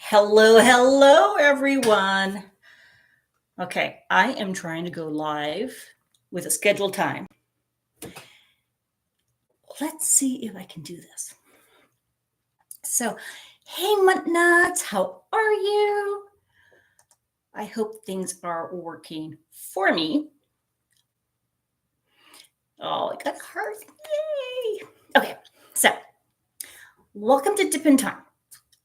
Hello, everyone. Okay, I am trying to go live with a scheduled time. Let's see if I can do this. So, hey, Muttnuts, how are you? I hope things are working for me. Oh, I got a heart. Yay! Okay, so welcome to Dip in Time.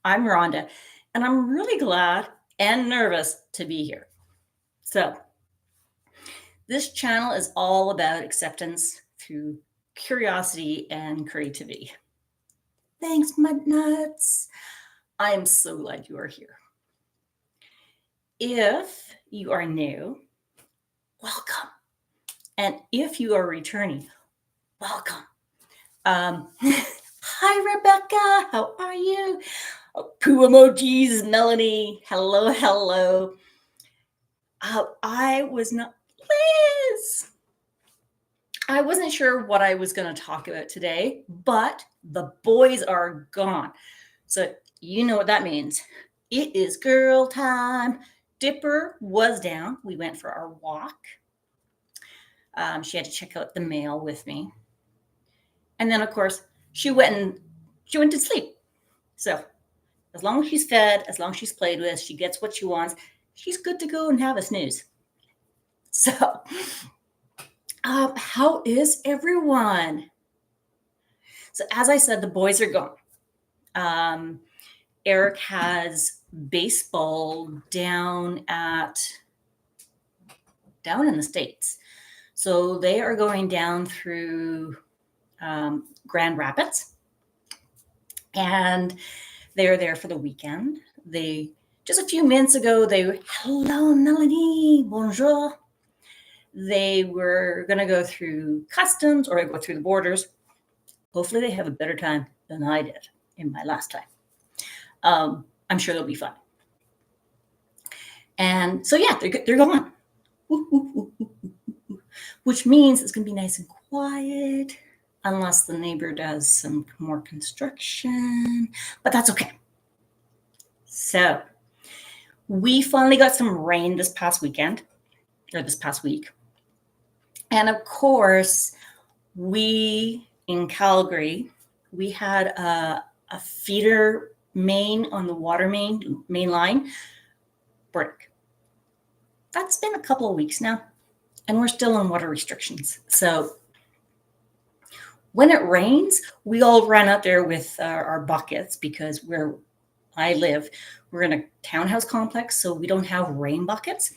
I'm Rhonda, and I'm really glad and nervous to be here. So, this channel is all about acceptance through curiosity and creativity. Thanks, Mudnuts. I am so glad you are here. If you are new, welcome. And if you are returning, welcome. Hi, Rebecca. How are you? Oh, poo emojis, Melanie. Hello. I was not Liz. I wasn't sure what I was going to talk about today, but the boys are gone. So you know what that means. It is girl time. Dipper was down. We went for our walk. She had to check out the mail with me. And then, of course, she went to sleep. So as long as she's fed, as long as she's played with, she gets what she wants, she's good to go and have a snooze. So how is everyone? So as I said, the boys are gone. Eric has baseball down in the States. So they are going down through Grand Rapids, and they're there for the weekend. Just a few minutes ago, hello, Melanie, bonjour. They were going to go through customs or go through the borders. Hopefully they have a better time than I did in my last time. I'm sure they'll be fun. And so, yeah, they're gone. Which means it's going to be nice and quiet, unless the neighbor does some more construction, but that's okay. So we finally got some rain this past week. And of course, we in Calgary, we had a feeder main on the water main line break. That's been a couple of weeks now, and we're still on water restrictions. So when it rains, we all ran out there with our buckets, because where I live, we're in a townhouse complex, so we don't have rain buckets.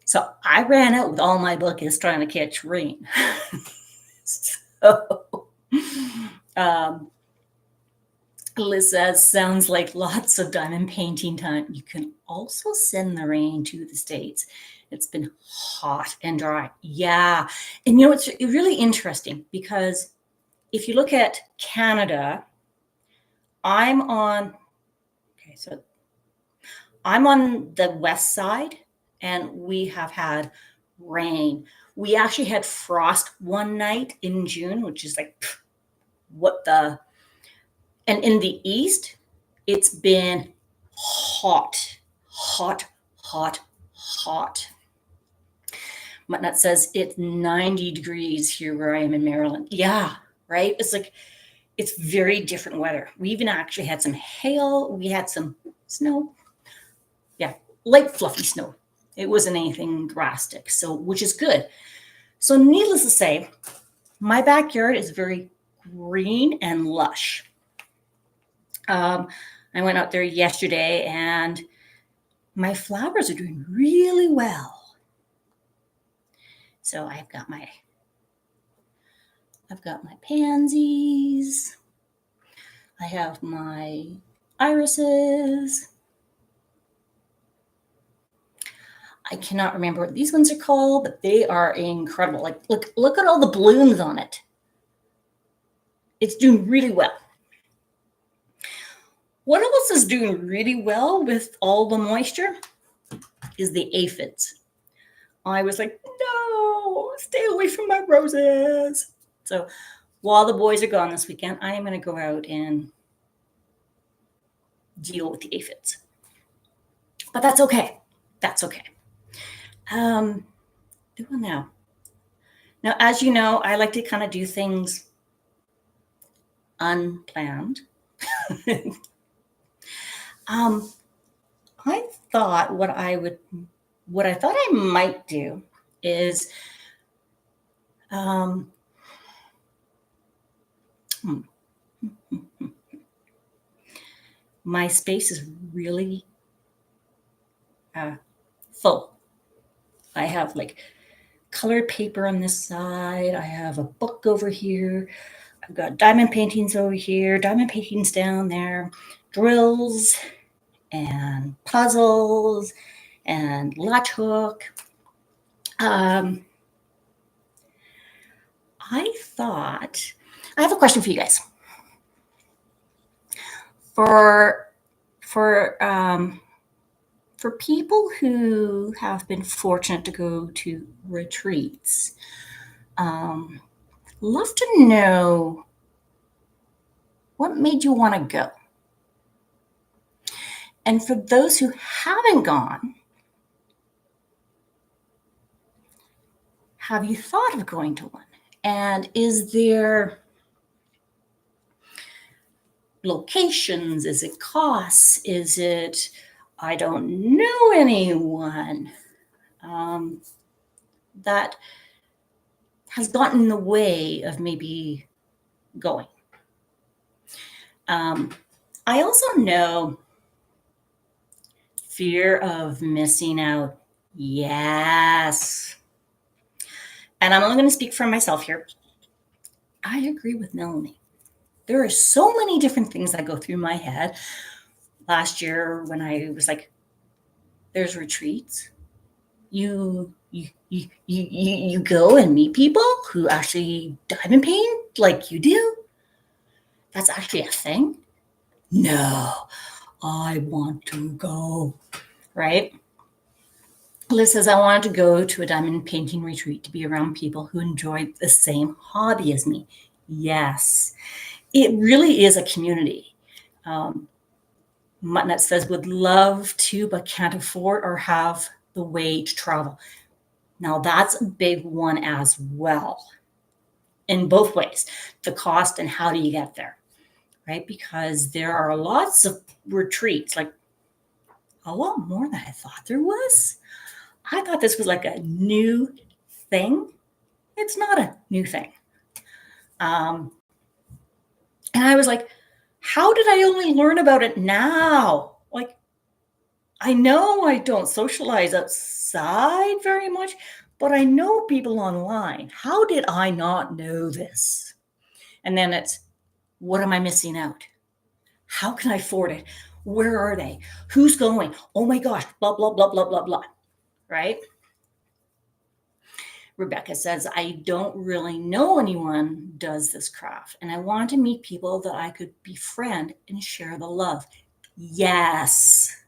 So I ran out with all my buckets trying to catch rain. So Liz says, sounds like lots of diamond painting time. You can also send the rain to the States. It's been hot and dry. Yeah. And it's really interesting, because if you look at Canada, I'm on the west side, and we have had rain. We actually had frost one night in June, which is like, and in the east, it's been hot. Muttnut says it's 90 degrees here where I am in Maryland. Yeah, right? It's very different weather. We even actually had some hail. We had some snow. Yeah, light fluffy snow. It wasn't anything drastic, which is good. So needless to say, my backyard is very green and lush. I went out there yesterday, and my flowers are doing really well. So I've got my pansies. I have my irises. I cannot remember what these ones are called, but they are incredible. Like, look at all the blooms on it. It's doing really well. What else is doing really well with all the moisture is the aphids. I was like, no, stay away from my roses. So while the boys are gone this weekend, I am going to go out and deal with the aphids. but that's okay. That's okay. Doing now. Now, as you know, I like to kind of do things unplanned. um, I thought what I thought I might do is, um, hmm, my space is really full. I have like colored paper on this side. I have a book over here. I've got diamond paintings over here, diamond paintings down there, drills and puzzles and latch hook. Um, I thought I have a question for you guys. For for um, for people who have been fortunate to go to retreats, um, love to know what made you want to go. And for those who haven't gone, have you thought of going to one? And is there locations? Is it costs? Is it, I don't know anyone that has gotten in the way of maybe going? I also know fear of missing out. Yes. And I'm only going to speak for myself here. I agree with Melanie. There are so many different things that go through my head. Last year, when I was like, there's retreats, you go and meet people who actually diamond paint like you do. That's actually a thing. No, I want to go. Right? Liz says, I wanted to go to a diamond painting retreat to be around people who enjoy the same hobby as me. Yes, it really is a community. Mutnut says, would love to, but can't afford or have the way to travel. Now, that's a big one as well, in both ways, the cost and how do you get there, right? Because there are lots of retreats, like a lot more than I thought there was. I thought this was like a new thing. It's not a new thing. And I was like, how did I only learn about it now? Like, I know I don't socialize outside very much, but I know people online. How did I not know this? And then it's, what am I missing out? How can I afford it? Where are they? Who's going? Oh my gosh, blah, blah, blah, blah, blah, blah. Right? Rebecca says, I don't really know anyone does this craft, and I want to meet people that I could befriend and share the love. Yes.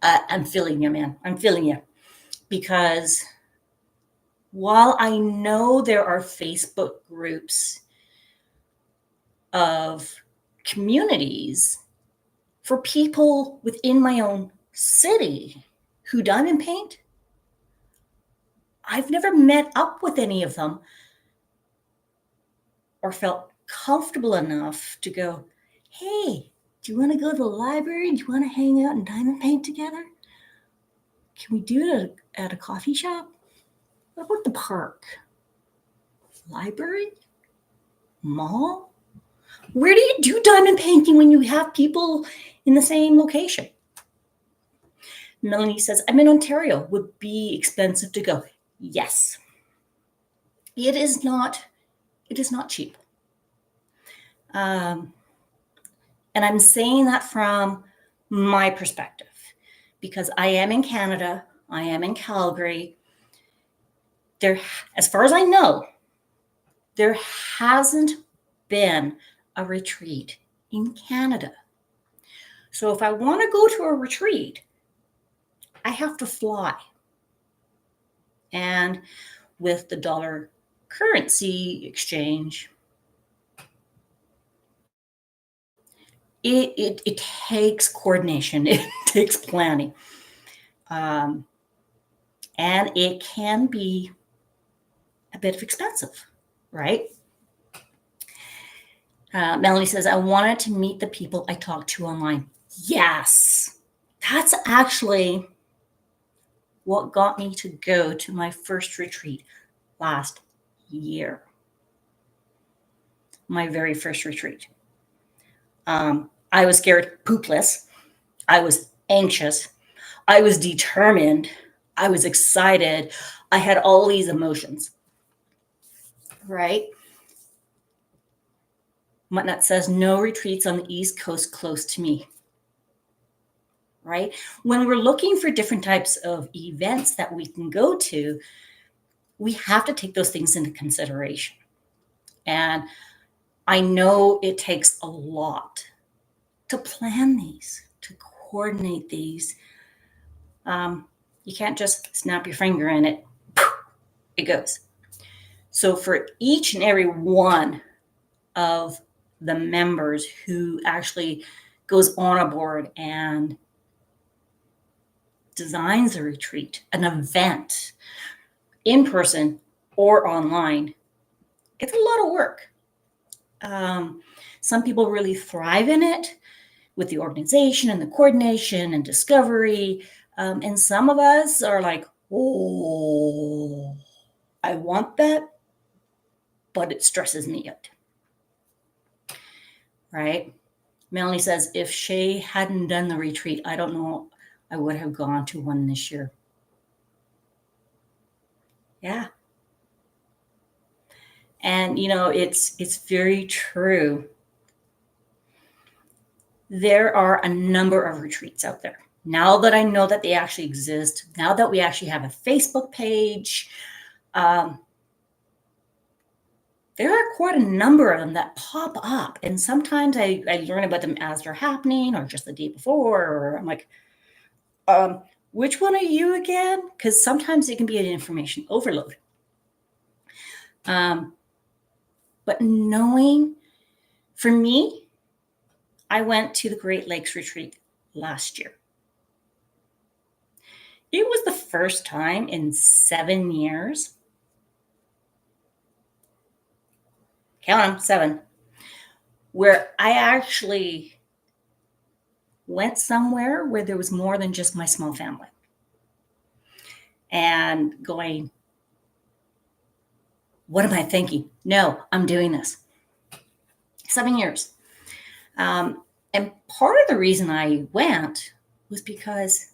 I'm feeling you, man. I'm feeling you. Because while I know there are Facebook groups of communities for people within my own city who diamond paint, I've never met up with any of them or felt comfortable enough to go, hey, do you want to go to the library? Do you want to hang out and diamond paint together? Can we do it at a coffee shop? What about the park? Library? Mall? Where do you do diamond painting when you have people in the same location? Melanie says, I'm in Ontario. Would be expensive to go. Yes. It is not cheap. And I'm saying that from my perspective because I am in Canada. I am in Calgary. There, as far as I know, there hasn't been a retreat in Canada. So if I want to go to a retreat, I have to fly. And with the dollar currency exchange, it takes coordination. It takes planning. And it can be a bit expensive, right? Melanie says, I wanted to meet the people I talked to online. Yes, that's actually what got me to go to my first retreat last year. My very first retreat. I was scared poopless. I was anxious. I was determined. I was excited. I had all these emotions, right? Mutnut says, no retreats on the East Coast close to me, right? When we're looking for different types of events that we can go to, we have to take those things into consideration. And I know it takes a lot to plan these, to coordinate these. You can't just snap your finger and it goes. So for each and every one of the members who actually goes on a board and designs a retreat, an event, in person or online, it's a lot of work. Some people really thrive in it with the organization and the coordination and discovery. And some of us are like, oh, I want that, but it stresses me out. Right? Melanie says, if Shay hadn't done the retreat, I don't know, I would have gone to one this year. Yeah. And, it's very true. There are a number of retreats out there. Now that I know that they actually exist, now that we actually have a Facebook page, there are quite a number of them that pop up. And sometimes I learn about them as they're happening or just the day before, or I'm like, which one are you again? Because sometimes it can be an information overload. But knowing, for me, I went to the Great Lakes Retreat last year. It was the first time in 7 years, count them, 7, where I actually went somewhere where there was more than just my small family. And going, what am I thinking? No, I'm doing this. 7 years. And part of the reason I went was because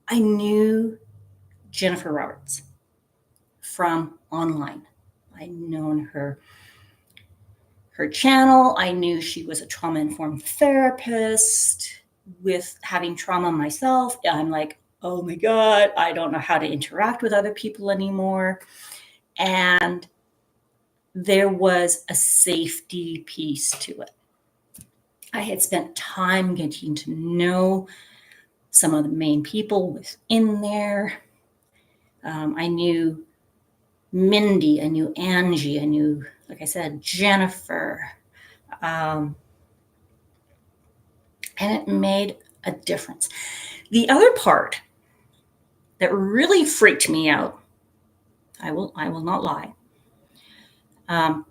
I knew Jennifer Roberts from online. I'd known her channel. I knew she was a trauma-informed therapist. With having trauma myself, I'm like, oh my God, I don't know how to interact with other people anymore. And there was a safety piece to it. I had spent time getting to know some of the main people within there. I knew Mindy, I knew Angie, I knew, like I said, Jennifer. And it made a difference. The other part that really freaked me out, I will not lie,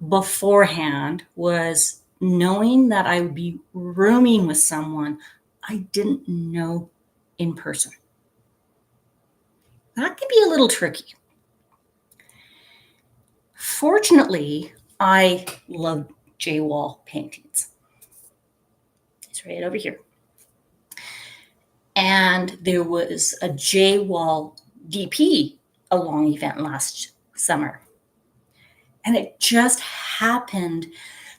beforehand, was knowing that I would be rooming with someone I didn't know in person. That could be a little tricky. Fortunately, I love Jay Wall paintings. It's right over here. And there was a Jay Wall DP along event last summer. And it just happened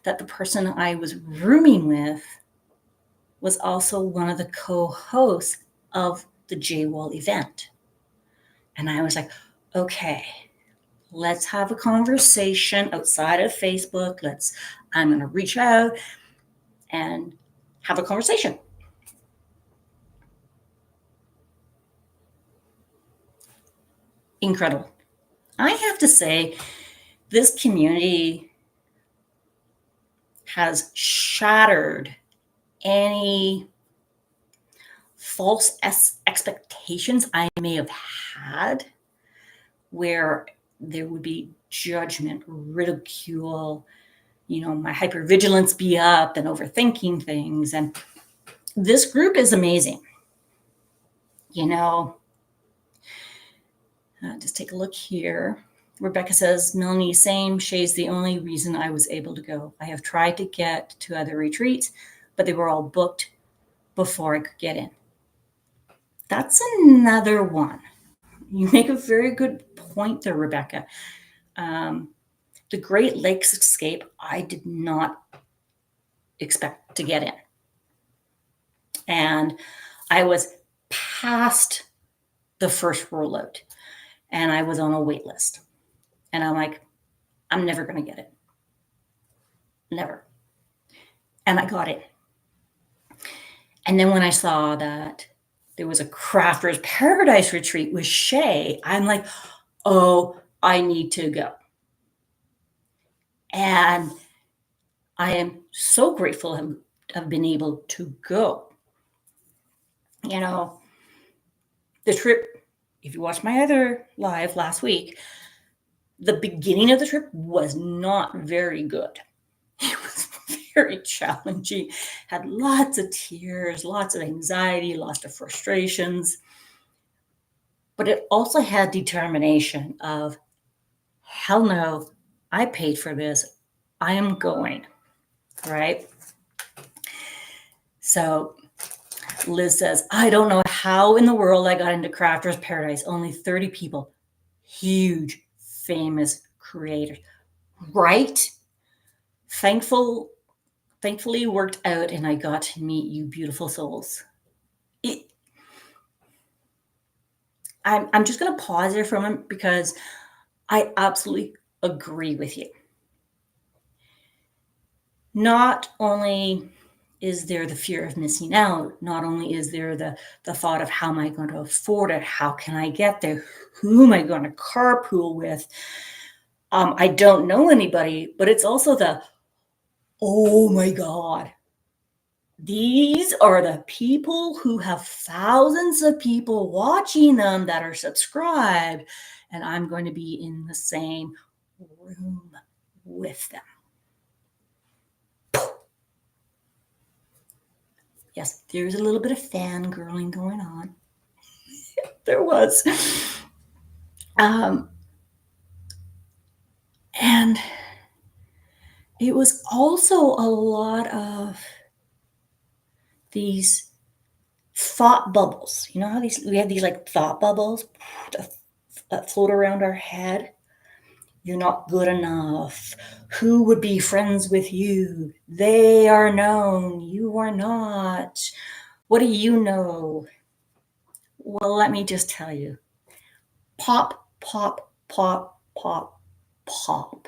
that the person I was rooming with was also one of the co-hosts of the Jay Wall event. And I was like, okay, let's have a conversation outside of Facebook. I'm going to reach out and have a conversation. Incredible. I have to say, this community has shattered any false expectations I may have had, where there would be judgment, ridicule, my hypervigilance be up and overthinking things. And this group is amazing. Just take a look here. Rebecca says, Melanie, same. Shay's the only reason I was able to go. I have tried to get to other retreats, but they were all booked before I could get in. That's another one. You make a very good point there, Rebecca. The Great Lakes Escape, I did not expect to get in. And I was past the first rollout, and I was on a wait list. And I'm like, I'm never going to get it. Never. And I got it. And then when I saw that there was a Crafters Paradise retreat with Shay, I'm like, oh, I need to go. And I am so grateful to have been able to go. The trip, if you watched my other live last week, the beginning of the trip was not very good. It was very challenging, had lots of tears, lots of anxiety, lots of frustrations. But it also had determination of, hell no, I paid for this. I am going, right? So Liz says, I don't know how in the world I got into Crafters Paradise. Only 30 people. Huge, famous creators. Right? Thankfully worked out, and I got to meet you beautiful souls. I'm just going to pause there for a moment because I absolutely agree with you. Not only is there the fear of missing out, not only is there the thought of how am I going to afford it? How can I get there? Who am I going to carpool with? I don't know anybody, but it's also oh my God, these are the people who have thousands of people watching them that are subscribed, and I'm going to be in the same room with them. Yes, there's a little bit of fangirling going on. There was. And it was also a lot of these thought bubbles. You know how we have these like thought bubbles that float around our head? You're not good enough. Who would be friends with you? They are known. You are not. What do you know? Well, let me just tell you. Pop, pop, pop, pop, pop.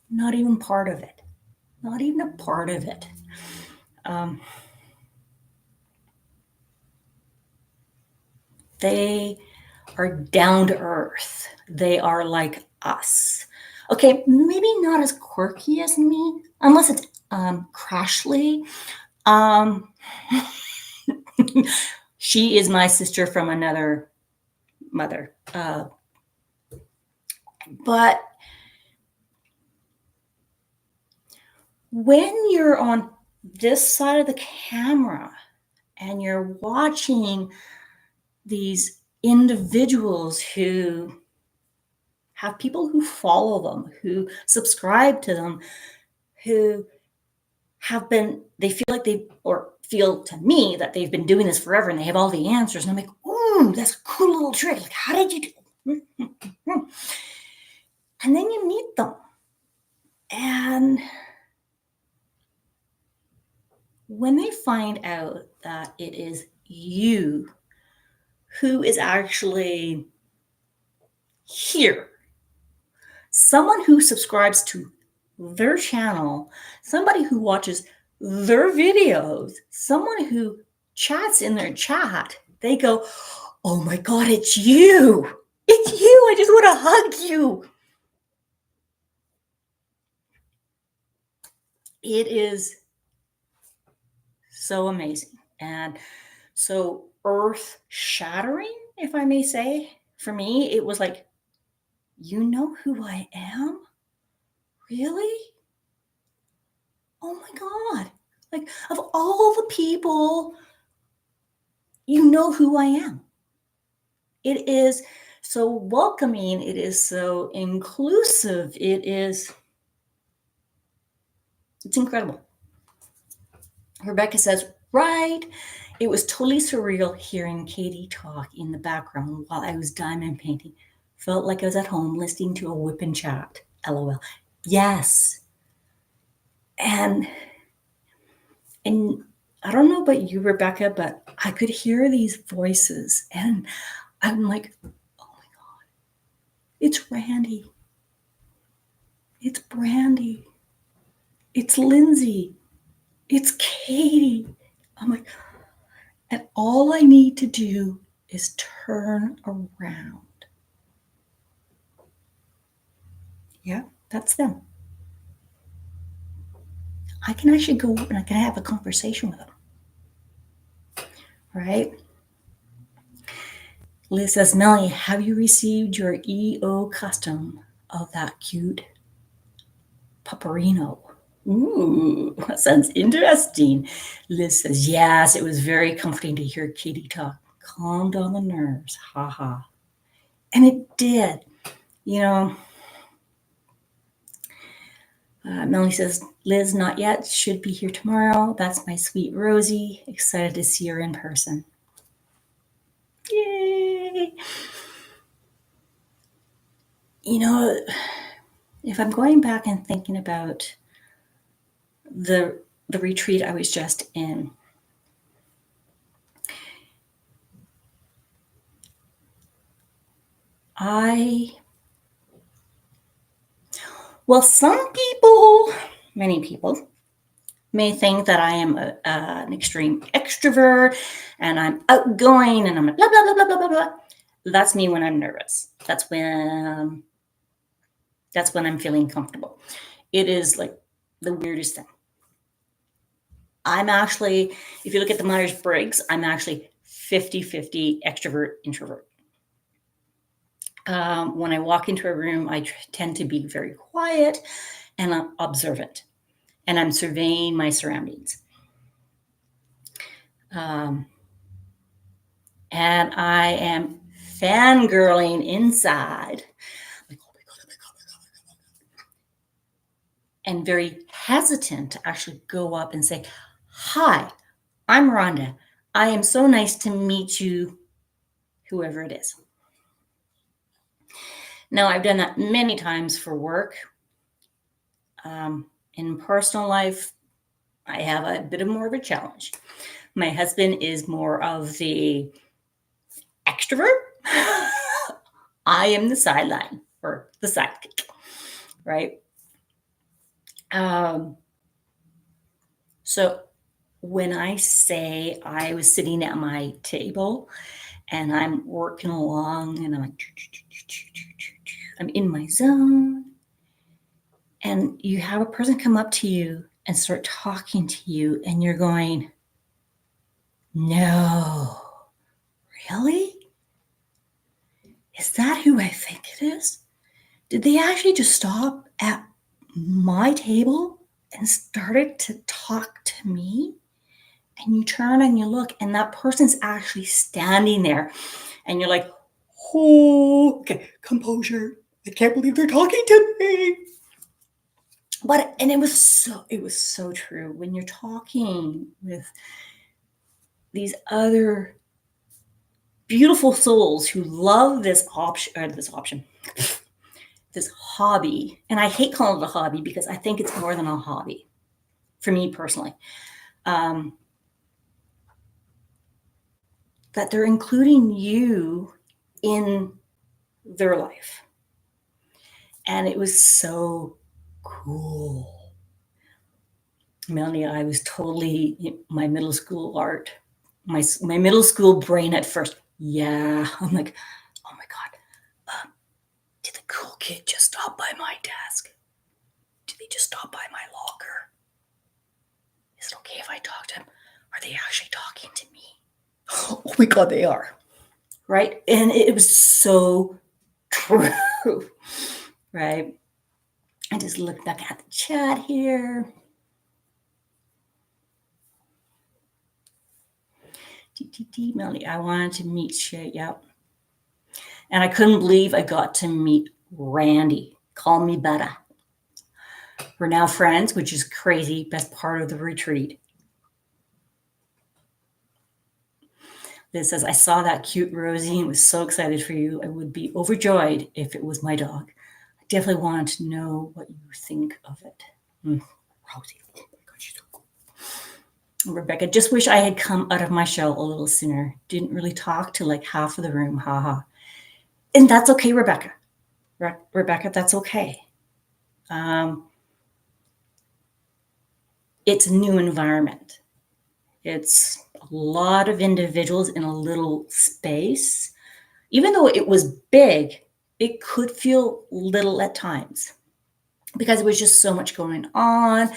Not even part of it. Not even a part of it. They are down to earth. They are like us. Okay, maybe not as quirky as me, unless it's Crashly. She is my sister from another mother. But when you're on this side of the camera and you're watching these individuals who have people who follow them, who subscribe to them, who they feel like feel to me that they've been doing this forever and they have all the answers. And I'm like, ooh, that's a cool little trick. Like, how did you do it? And then you meet them. And when they find out that it is you who is actually here, someone who subscribes to their channel, somebody who watches their videos, someone who chats in their chat, they go, oh my God, it's you. It's you. I just want to hug you. It is so amazing. And so earth shattering, if I may say, for me, it was like, you know who I am? Really? Oh my God. Like, of all the people, you know who I am. It is so welcoming. It is so inclusive. It's incredible. Rebecca says, right. It was totally surreal hearing Katie talk in the background while I was diamond painting. Felt like I was at home listening to a whip and chat. LOL. Yes. And and I don't know about you, Rebecca, but I could hear these voices and I'm like, oh my God, it's Randy. It's Brandy. It's Lindsay. It's Katie. I'm like, and all I need to do is turn around. Yeah, that's them. I can actually go and I can have a conversation with them. Right? Liz says, Melanie, have you received your EO custom of that cute Paparino? Ooh, that sounds interesting. Liz says, yes, it was very comforting to hear Katie talk. Calmed down the nerves. Ha ha. And it did. You know, Melanie says, Liz, not yet. Should be here tomorrow. That's my sweet Rosie. Excited to see her in person. Yay. You know, if I'm going back and thinking about the retreat I was just in, some people, many people, may think that I am an extreme extrovert and I'm outgoing and I'm blah, blah, blah, blah, blah, blah, blah. That's me when I'm nervous. That's when I'm feeling comfortable. It is like the weirdest thing. I'm actually, if you look at the Myers-Briggs, I'm actually 50-50 extrovert, introvert. When I walk into a room, I tend to be very quiet and observant, and I'm surveying my surroundings. And I am fangirling inside, like, oh my God, oh my God, oh my God, oh my God, and very hesitant to actually go up and say, hi, I'm Rhonda. I am so nice to meet you, whoever it is. Now, I've done that many times for work. In personal life, I have a bit of more of a challenge. My husband is more of the extrovert. I am the sideline or the sidekick, right? So when I say I was sitting at my table and I'm working along and I'm like, I'm in my zone, and you have a person come up to you and start talking to you, and you're going, no, really? Is that who I think it is? Did they actually just stop at my table and started to talk to me? And you turn and you look, and that person's actually standing there, and you're like, oh, okay, composure. I can't believe they're talking to me. And it was so true when you're talking with these other beautiful souls who love this hobby. And I hate calling it a hobby because I think it's more than a hobby for me personally. That they're including you in their life. And it was so cool. Melanie, I was totally my middle school art, my middle school brain at first. Yeah, I'm like, oh my God, did the cool kid just stop by my desk? Did they just stop by my locker? if I talk to them, are they actually talking to me? Oh my God, they are. Right? And it was so true. Right? I just look back at the chat here. TTT Melanie, I wanted to meet Shay. Yep. And I couldn't believe I got to meet Randy. Call me Betta. We're now friends, which is crazy. Best part of the retreat. Liz says, I saw that cute Rosie and was so excited for you. I would be overjoyed if it was my dog. I definitely wanted to know what you think of it. Rosie, oh my God, she's so cool. Rebecca, just wish I had come out of my shell a little sooner. Didn't really talk to like half of the room. Haha. And that's okay, Rebecca. Rebecca, that's okay. It's a new environment. It's a lot of individuals in a little space. Even though it was big, it could feel little at times because there was just so much going on,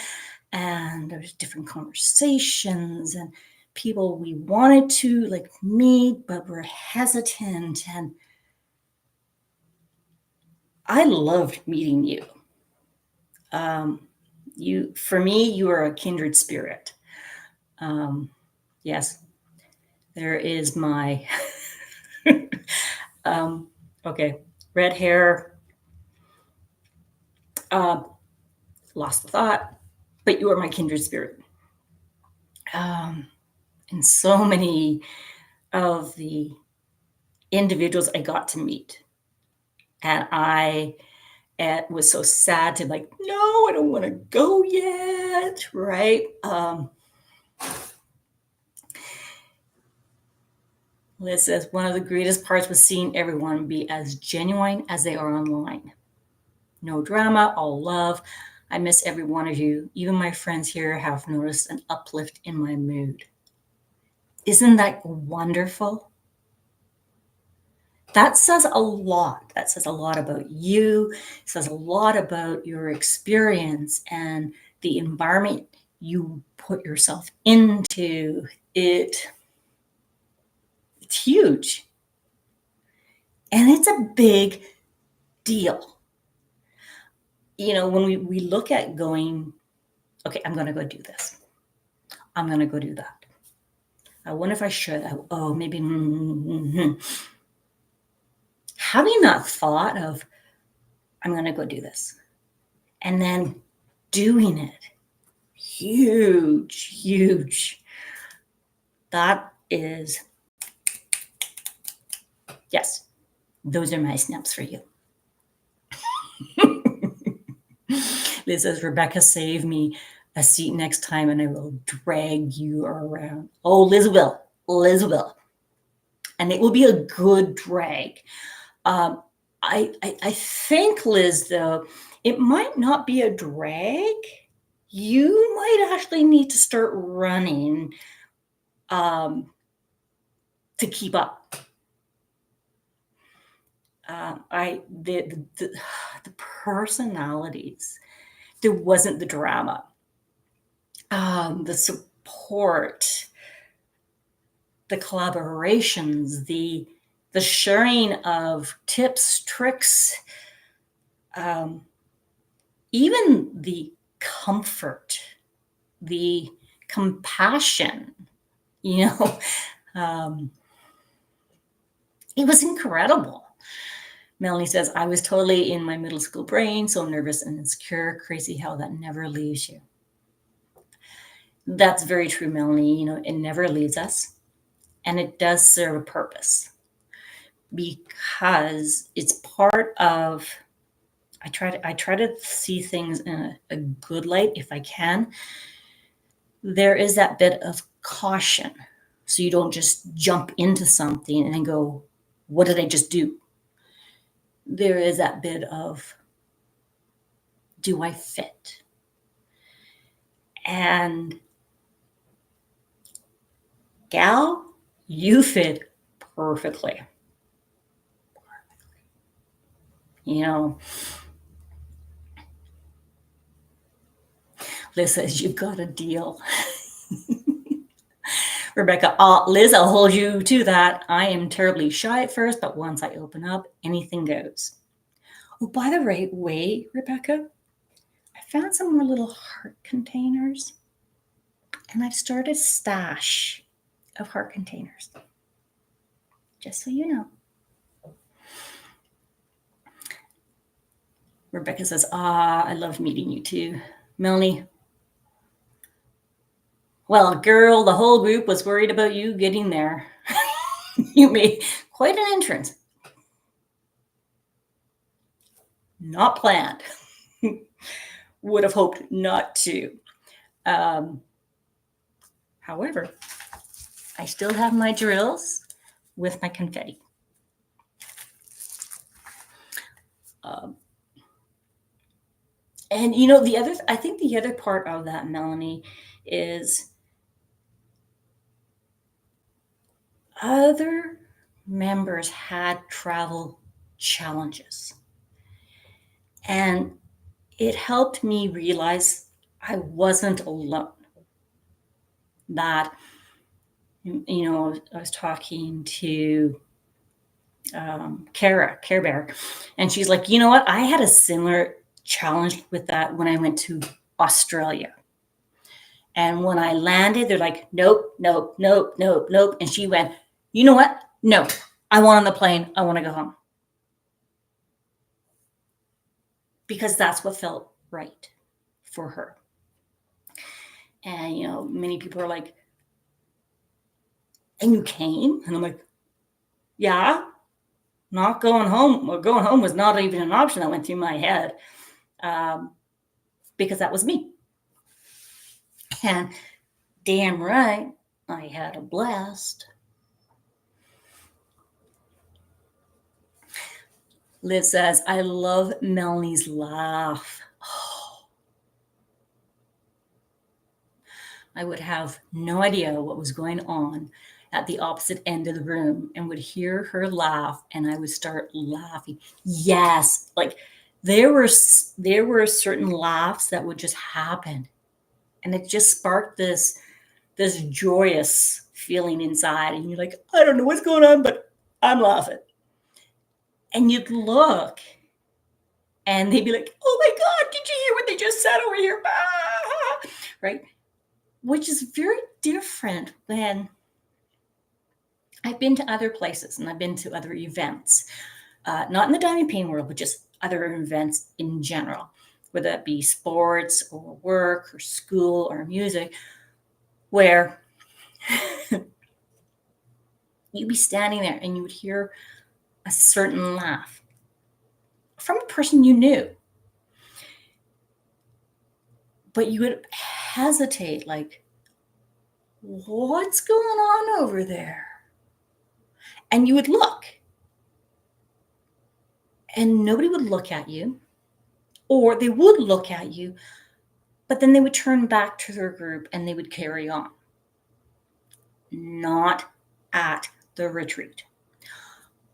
and there was different conversations and people we wanted to like meet, but were hesitant. And I loved meeting you. For me, you are a kindred spirit. Yes, there is my, okay, red hair, lost the thought, but you are my kindred spirit. And so many of the individuals I got to meet, and I was so sad to like, no, I don't want to go yet, right? Liz says, one of the greatest parts was seeing everyone be as genuine as they are online. No drama, all love. I miss every one of you. Even my friends here have noticed an uplift in my mood. Isn't that wonderful? That says a lot. That says a lot about you. It says a lot about your experience and the environment you put yourself into. It's huge. And it's a big deal. You know, when we look at going, okay, I'm going to go do this. I'm going to go do that. I wonder if I should. Oh, maybe. Having that thought of, I'm going to go do this. And then doing it. Huge, huge. That is, yes, those are my snaps for you. Liz says, Rebecca, save me a seat next time and I will drag you around. Oh, Liz will. Liz will. And it will be a good drag. I think, Liz, though, it might not be a drag. You might actually need to start running to keep up. The personalities, there wasn't the drama, the support, the collaborations, the sharing of tips, tricks, even the comfort, the compassion, you know, it was incredible. Melanie says, I was totally in my middle school brain, so nervous and insecure. Crazy how that never leaves you. That's very true, Melanie. You know, it never leaves us. And it does serve a purpose because it's part of, I try to see things in a good light if I can. There is that bit of caution. So you don't just jump into something and then go, what did I just do? There is that bit of, do I fit? And gal, you fit perfectly. You know, Liz says, you've got a deal. Rebecca, Liz, I'll hold you to that. I am terribly shy at first, but once I open up, anything goes. Oh, by the way, Rebecca, I found some more little heart containers, and I've started a stash of heart containers. Just so you know. Rebecca says, I love meeting you too. Melanie, well, girl, the whole group was worried about you getting there. You made quite an entrance. Not planned. Would have hoped not to. However, I still have my drills with my confetti. And you know, I think the other part of that, Melanie, is other members had travel challenges. And it helped me realize I wasn't alone. That, you know, I was talking to Care Bear, and she's like, you know what? I had a similar challenge with that when I went to Australia. And when I landed, they're like, nope, nope, nope, nope, nope. And she went, you know what? No, I want on the plane. I want to go home. Because that's what felt right for her. And, you know, many people are like, and you came? And I'm like, yeah, not going home. Well, going home was not even an option that went through my head, because that was me. And damn right, I had a blast. Liz says, I love Melanie's laugh. Oh. I would have no idea what was going on at the opposite end of the room and would hear her laugh, and I would start laughing. Yes, like there were certain laughs that would just happen, and it just sparked this joyous feeling inside, and you're like, I don't know what's going on, but I'm laughing. And you'd look, and they'd be like, oh my God, did you hear what they just said over here? Ah! Right? Which is very different when I've been to other places and I've been to other events, not in the Diamond Pain world, but just other events in general, whether that be sports or work or school or music, where you'd be standing there and you would hear a certain laugh from a person you knew. But you would hesitate, like, what's going on over there? And you would look, and nobody would look at you, or they would look at you, but then they would turn back to their group and they would carry on. Not at the retreat.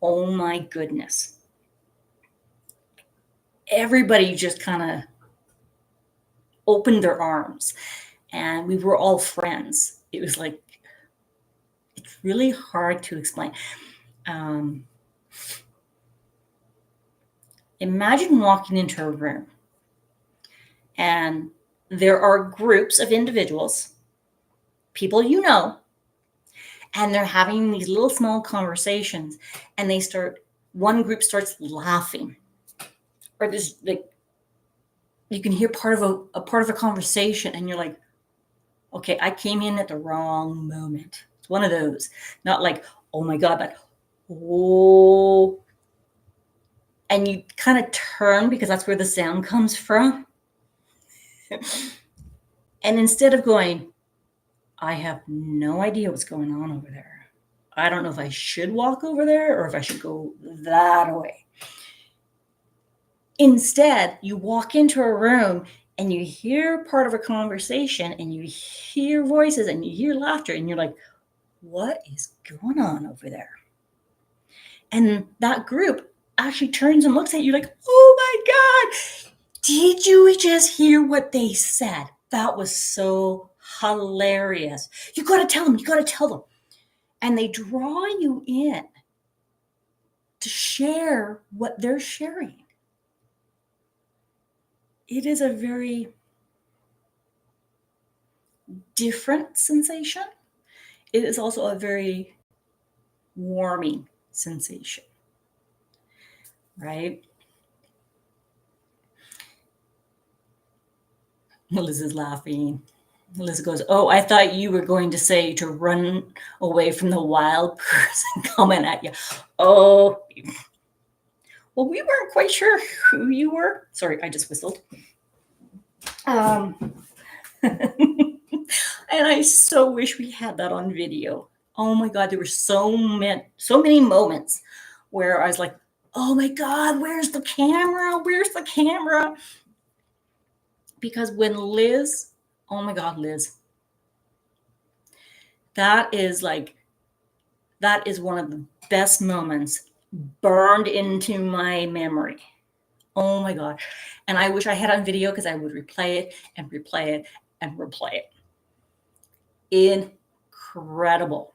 Oh my goodness. Everybody just kind of opened their arms, and we were all friends. It was like, it's really hard to explain. Imagine walking into a room and there are groups of individuals, people you know, and they're having these little small conversations, and one group starts laughing, or there's like, you can hear part of a conversation, and you're like, okay, I came in at the wrong moment. It's one of those, not like, oh my God, but oh, and you kind of turn because that's where the sound comes from. And instead of going, I have no idea what's going on over there. I don't know if I should walk over there or if I should go that way. Instead, you walk into a room and you hear part of a conversation and you hear voices and you hear laughter, and you're like, what is going on over there? And that group actually turns and looks at you like, oh my God, did you just hear what they said? That was so hilarious. You got to tell them, you got to tell them. And they draw you in to share what they're sharing. It is a very different sensation. It is also a very warming sensation, right? Melissa's laughing. Melissa goes, "Oh, I thought you were going to say to run away from the wild person coming at you." Oh, well, we weren't quite sure who you were. Sorry, I just whistled. And I so wish we had that on video. Oh my God, there were so many moments where I was like, "Oh my God, where's the camera? Where's the camera?" Because when Liz, oh my God, Liz, that is one of the best moments burned into my memory. Oh my God. And I wish I had on video because I would replay it and replay it and replay it. Incredible.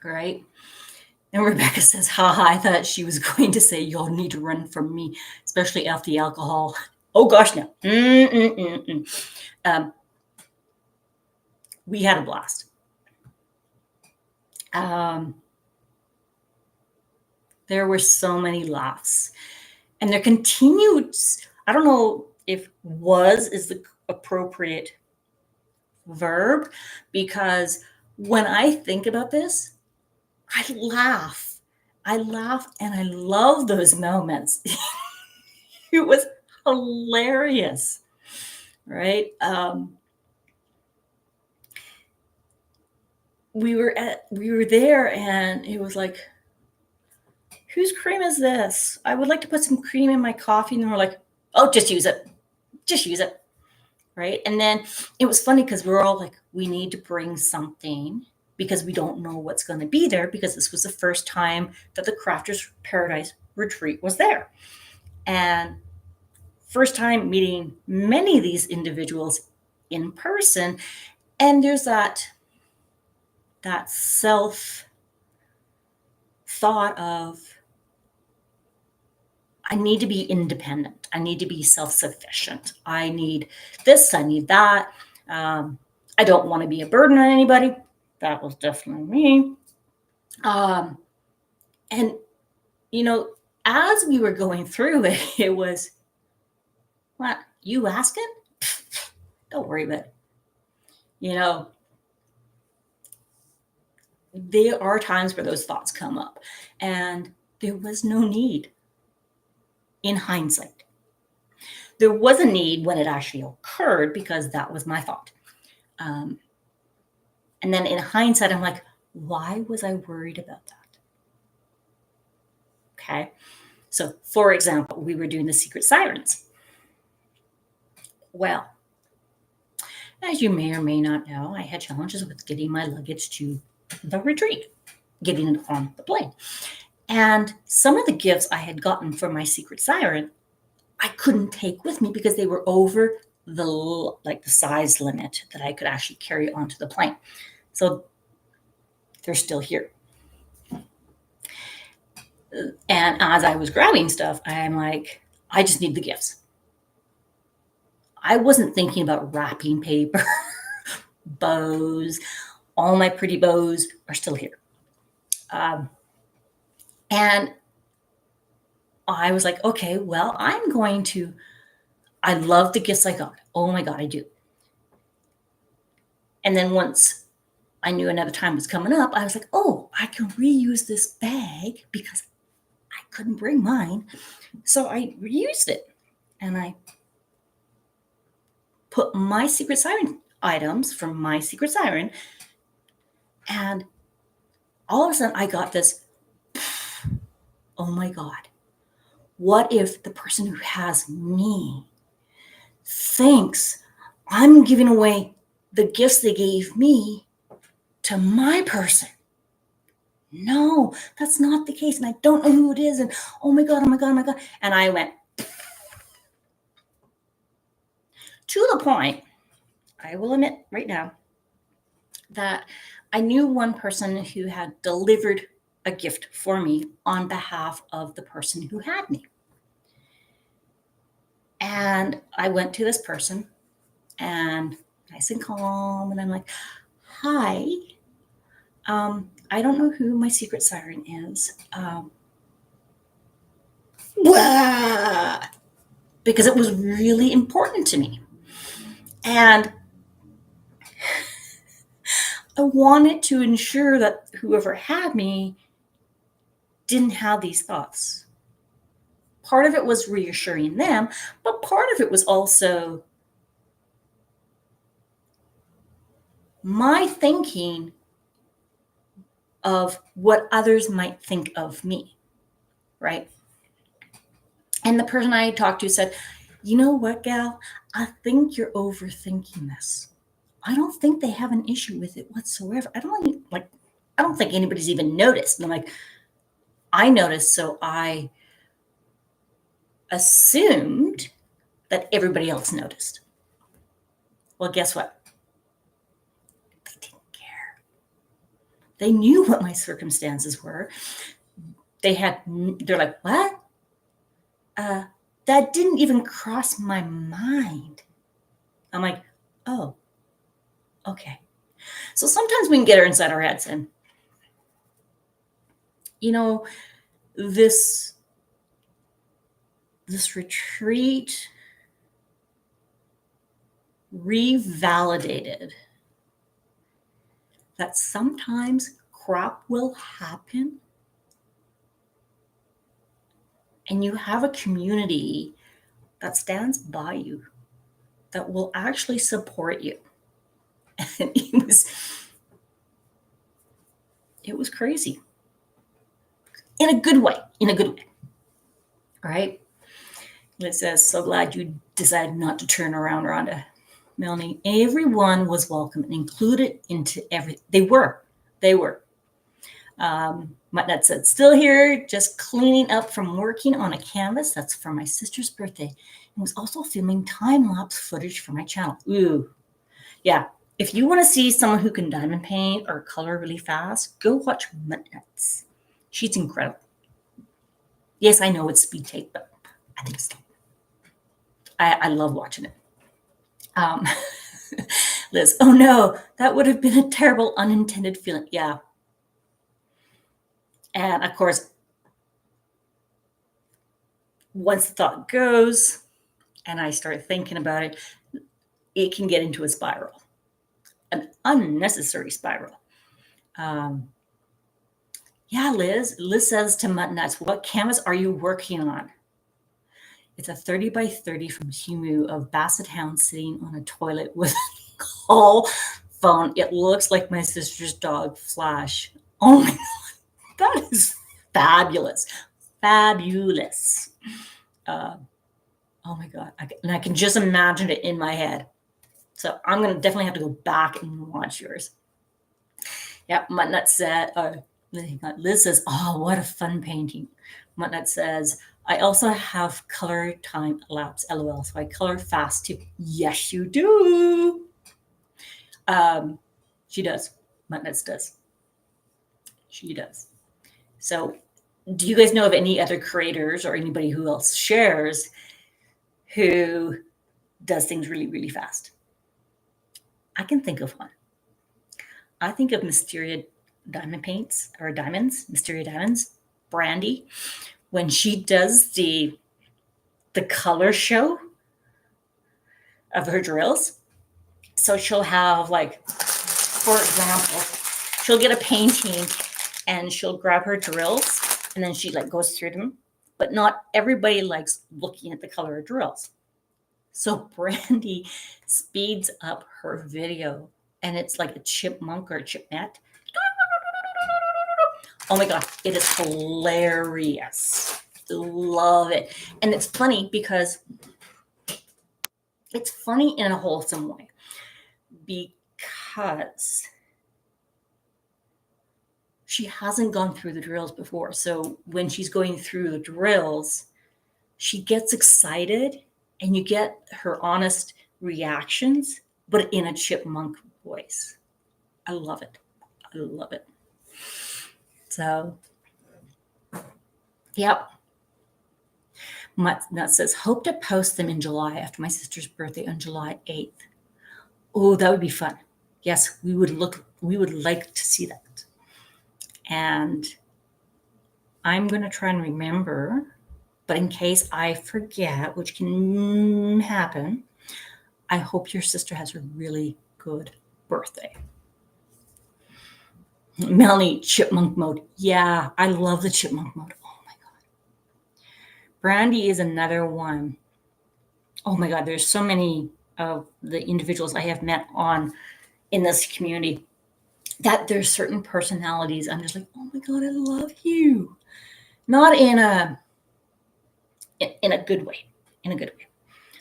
Right? And Rebecca says, haha, I thought she was going to say, "You'll need to run from me, especially after the alcohol." Oh gosh, no. We had a blast. There were so many laughs. And there continued, I don't know if "was" is the appropriate verb, because when I think about this, I laugh. I laugh and I love those moments. It was hilarious, right? We were there and it was like, "Whose cream is this? I would like to put some cream in my coffee." And we're like, "Oh, just use it. Just use it." Right. And then it was funny because we're all like, we need to bring something because we don't know what's going to be there, because this was the first time that the Crafters Paradise retreat was there. And first time meeting many of these individuals in person. And there's that self thought of, I need to be independent. I need to be self-sufficient. I need this, I need that. I don't want to be a burden on anybody. That was definitely me. And, as we were going through it, it was, "What, you asking? Don't worry about it." There are times where those thoughts come up, and there was no need. In hindsight, there was a need when it actually occurred, because that was my thought. And then in hindsight, I'm like, why was I worried about that? Okay. So, for example, we were doing the Secret Sirens. Well, as you may or may not know, I had challenges with getting my luggage to the retreat, getting it on the plane. And some of the gifts I had gotten from my Secret Siren, I couldn't take with me because they were over the size limit that I could actually carry onto the plane. So they're still here. And as I was grabbing stuff, I'm like, I just need the gifts. I wasn't thinking about wrapping paper, bows. All my pretty bows are still here. And I was like, okay, well, I love the gifts I got. Oh my God, I do. And then once I knew another time was coming up, I was like, oh, I can reuse this bag because I couldn't bring mine. So I reused it and I put my Secret Siren items from my Secret Siren. And all of a sudden I got this, oh my God, what if the person who has me thinks I'm giving away the gifts they gave me to my person? No, that's not the case. And I don't know who it is. And oh my God, oh my God, oh my God. And I went to the point, I will admit right now that I knew one person who had delivered a gift for me on behalf of the person who had me. And I went to this person and nice and calm, and I'm like, hi, I don't know who my secret siren is. Because it was really important to me. And I wanted to ensure that whoever had me didn't have these thoughts. Part of it was reassuring them, but part of it was also my thinking of what others might think of me, right? And the person I talked to said, you know what, gal? I think you're overthinking this. I don't think they have an issue with it whatsoever. I don't think anybody's even noticed. And I'm like, I noticed, so I assumed that everybody else noticed. Well, guess what? They didn't care. They knew what my circumstances were. They're like, what? That didn't even cross my mind. I'm like, oh, okay. So sometimes we can get her inside our heads and, this retreat revalidated that sometimes crap will happen and you have a community that stands by you, that will actually support you. And it was crazy. In a good way. Right? It says, so glad you decided not to turn around, Rhonda. Melanie, everyone was welcome and included into everything. They were. Muttnut said, still here, just cleaning up from working on a canvas. That's for my sister's birthday. And was also filming time-lapse footage for my channel. Ooh. Yeah. If you want to see someone who can diamond paint or color really fast, go watch Muttnuts. She's incredible. Yes, I know it's speed tape, but I think it's I love watching it. Liz, oh no, that would have been a terrible unintended feeling. Yeah. And of course, once the thought goes and I start thinking about it, it can get into a spiral, an unnecessary spiral. Yeah, Liz. Liz says to Muttnuts, what canvas are you working on? It's a 30 by 30 from Humu of basset hound sitting on a toilet with a call phone. It looks like my sister's dog, Flash. Oh my God, that is fabulous. Fabulous. Oh my God. I can just imagine it in my head. So I'm going to definitely have to go back and watch yours. Yeah, Muttnut said, Liz says, oh, what a fun painting. Muttnut says, I also have color time lapse, LOL. So I color fast too. Yes, you do. She does. Muttnuts does. She does. So do you guys know of any other creators or anybody who else shares who does things really, really fast? I can think of one. I think of Mysteria Diamond Paints or Diamonds, Mysteria Diamonds, Brandy, when she does the color show of her drills. So she'll have, like, for example, she'll get a painting and she'll grab her drills and then she goes through them. But not everybody likes looking at the color of drills. So Brandy speeds up her video and it's like a chipmunk or a chipmunk. Oh my God, it is hilarious. Love it. And it's funny because it's funny in a wholesome way, because she hasn't gone through the drills before. So when she's going through the drills, she gets excited and you get her honest reactions but in a chipmunk voice. I love it. I love it. So, yep. That says, hope to post them in July after my sister's birthday on July 8th. Oh, that would be fun. Yes, we would like to see that. And I'm going to try and remember, but in case I forget, which can happen, I hope your sister has a really good birthday. Melanie, chipmunk mode. Yeah, I love the chipmunk mode. Oh my God. Brandy is another one. Oh my God, there's so many of the individuals I have met in this community that there's certain personalities. I'm just like, oh my God, I love you. Not in a good way. In a good way.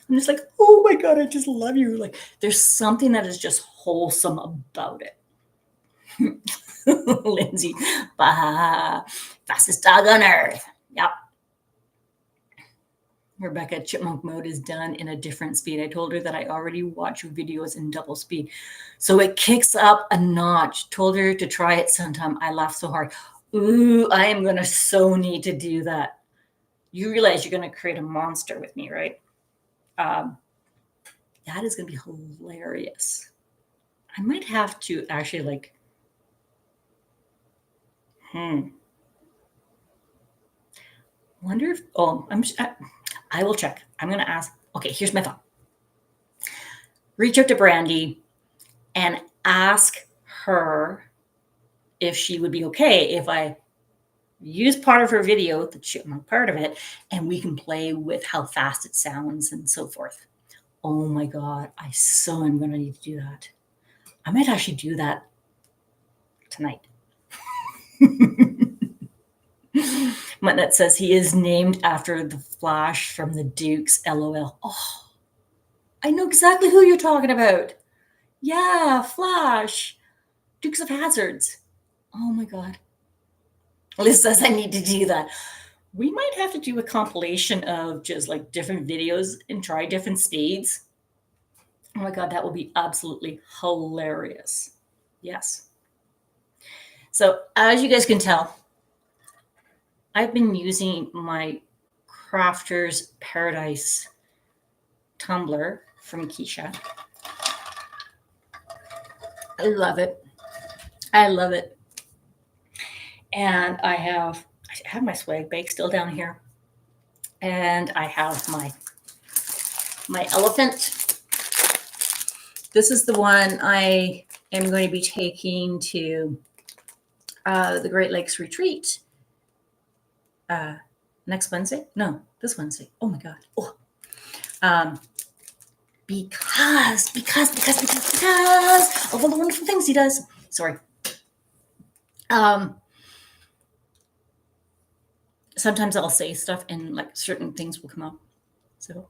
I'm just like, oh my God, I just love you. Like there's something that is just wholesome about it. Lindsay, bah, fastest dog on earth. Yep. Rebecca, chipmunk mode is done in a different speed. I told her that I already watch your videos in double speed. So it kicks up a notch. Told her to try it sometime. I laughed so hard. Ooh, I am going to so need to do that. You realize you're going to create a monster with me, right? That is going to be hilarious. I might have to actually wonder if, I will check. I'm going to ask. Okay, here's my thought. Reach out to Brandy and ask her if she would be okay if I use part of her video, the chipmunk part of it, and we can play with how fast it sounds and so forth. Oh my God, I so am going to need to do that. I might actually do that tonight. That says he is named after the Flash from the Dukes, LOL. Oh, I know exactly who you're talking about. Yeah, Flash. Dukes of Hazzards. Oh my God. Liz says I need to do that. We might have to do a compilation of just like different videos and try different speeds. Oh my God, that will be absolutely hilarious. Yes. So as you guys can tell, I've been using my Crafter's Paradise tumbler from Keisha. I love it. I love it. And I have my swag bag still down here. And I have my elephant. This is the one I am going to be taking to the Great Lakes Retreat next Wednesday. No, this Wednesday. Oh my God. Oh. Because of all the wonderful things he does. Sorry. Sometimes I'll say stuff and like certain things will come up. So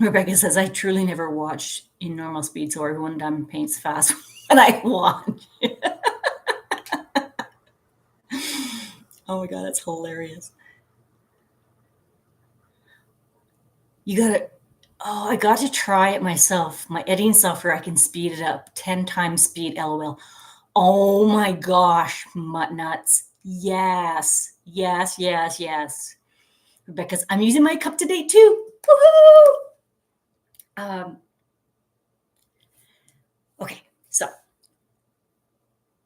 Rebecca says, I truly never watch in normal speed, so everyone done paints fast when I watch. Oh my God, that's hilarious. I got to try it myself. My editing software, I can speed it up 10 times speed, LOL. Oh my gosh, mutt nuts. Yes. Rebecca's, I'm using my cup to date too. Woohoo! Okay, so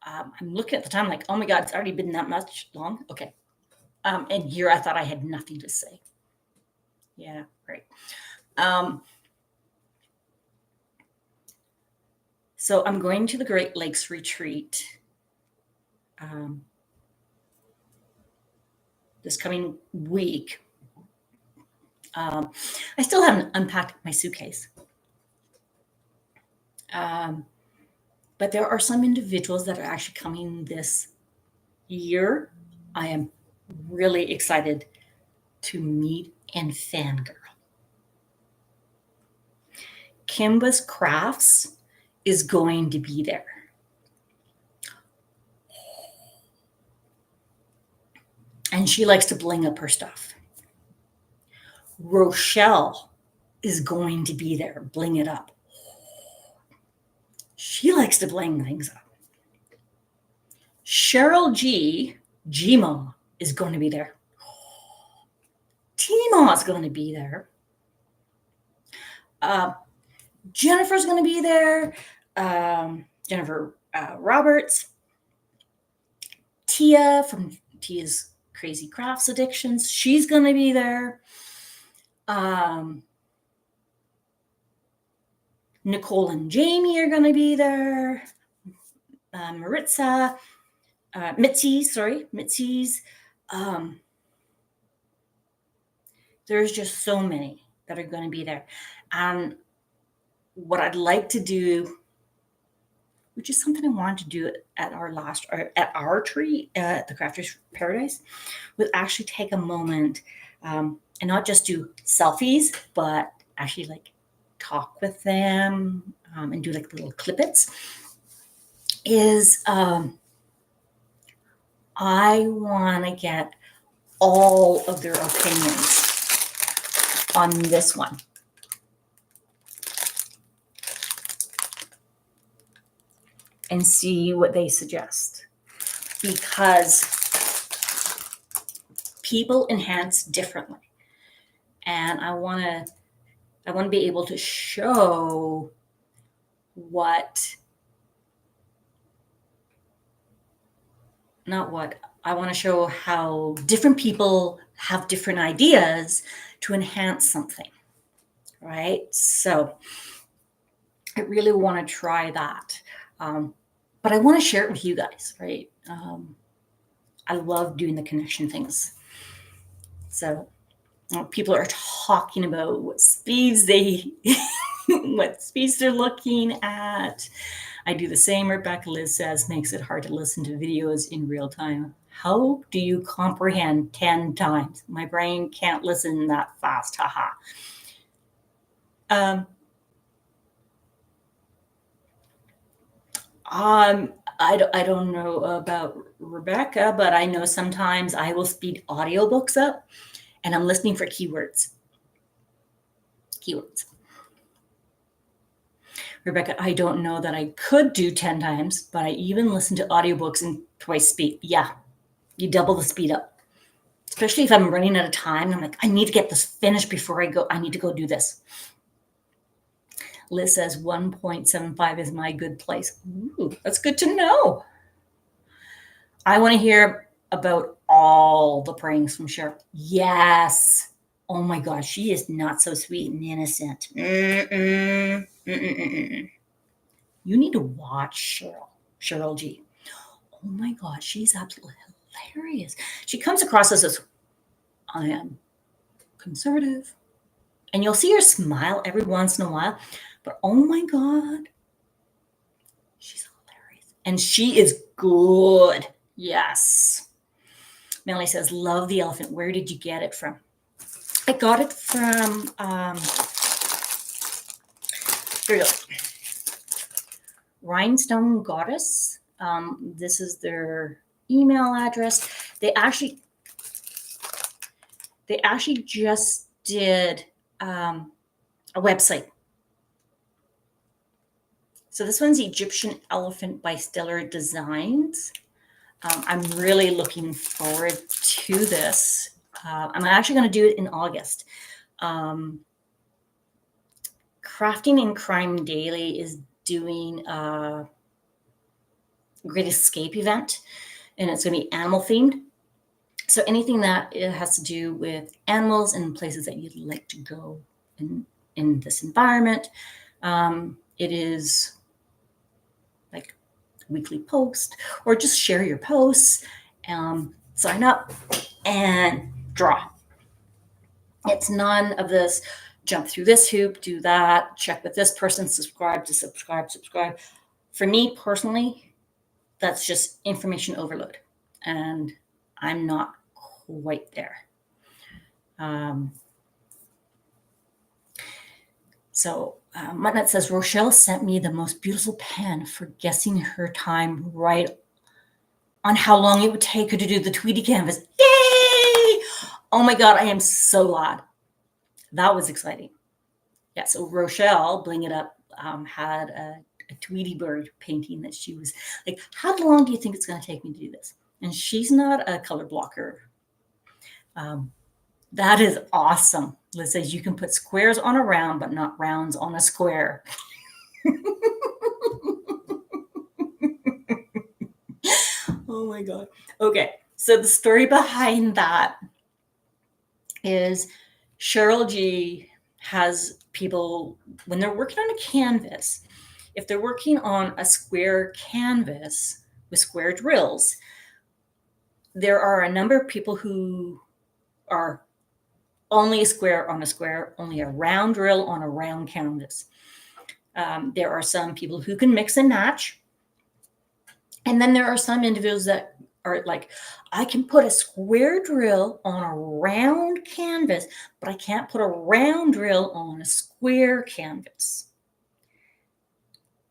I'm looking at the time like, oh my God, it's already been that much long. Okay. And here I thought I had nothing to say. Yeah, right. So I'm going to the Great Lakes Retreat this coming week. I still haven't unpacked my suitcase. But there are some individuals that are actually coming this year. I am really excited to meet and fangirl. Kimba's Crafts is going to be there. And she likes to bling up her stuff. Rochelle is going to be there. Bling it up. She likes to bling things up. Cheryl G, G-Mom, is going to be there. T-Ma is going to be there. Jennifer's going to be there. Jennifer Roberts. Tia from Tia's Crazy Crafts Addictions. She's going to be there. Nicole and Jamie are going to be there. Mitzi's. There's just so many that are going to be there. And what I'd like to do, which is something I wanted to do at our tree at the Crafters Paradise, was actually take a moment and not just do selfies, but actually like talk with them and do like little clippets. I want to get all of their opinions on this one. And see what they suggest. Because people enhance differently. And I want to be able to show I want to show how different people have different ideas to enhance something, right? So I really want to try that. But I want to share it with you guys, right? I love doing the connection things. So people are talking about what speeds they're looking at. I do the same. Rebecca Liz says, makes it hard to listen to videos in real time. How do you comprehend 10 times? My brain can't listen that fast. Haha. I don't know about Rebecca, but I know sometimes I will speed audiobooks up and I'm listening for keywords. Rebecca, I don't know that I could do 10 times, but I even listen to audiobooks in twice speed. Yeah, you double the speed up. Especially if I'm running out of time. I'm like, I need to get this finished before I go. I need to go do this. Liz says 1.75 is my good place. Ooh, that's good to know. I want to hear about all the pranks from Cheryl. Yes. Oh my gosh, she is not so sweet and innocent. You need to watch Cheryl G. Oh my gosh, she's absolutely hilarious. She comes across as this, I am conservative. And you'll see her smile every once in a while. But oh my God, she's hilarious. And she is good. Yes. Melanie says, love the elephant. Where did you get it from? I got it from, here we go. Rhinestone Goddess. This is their email address. They actually just did a website. So this one's Egyptian Elephant by Stellar Designs. I'm really looking forward to this. I'm actually going to do it in August. Crafting and Crime Daily is doing a Great Escape event, and it's going to be animal themed. So anything that it has to do with animals and places that you'd like to go in this environment, it is like a weekly post, or just share your posts, sign up and draw. It's none of this jump through this hoop, do that, check with this person, subscribe. For me personally, that's just information overload, and I'm not quite there. Mutnut says, Rochelle sent me the most beautiful pen for guessing her time right on how long it would take her to do the Tweety canvas. Yay! Oh my God, I am so glad. That was exciting. Yeah, so Rochelle, Bling It Up, had a Tweety Bird painting that she was like, how long do you think it's going to take me to do this? And she's not a color blocker. That is awesome. Liz says you can put squares on a round, but not rounds on a square. Oh my God. Okay. So the story behind that is Cheryl G has people, when they're working on a canvas, if they're working on a square canvas with square drills, there are a number of people who are only a square on a square, only a round drill on a round canvas. There are some people who can mix and match. And then there are some individuals that are like, I can put a square drill on a round canvas, but I can't put a round drill on a square canvas.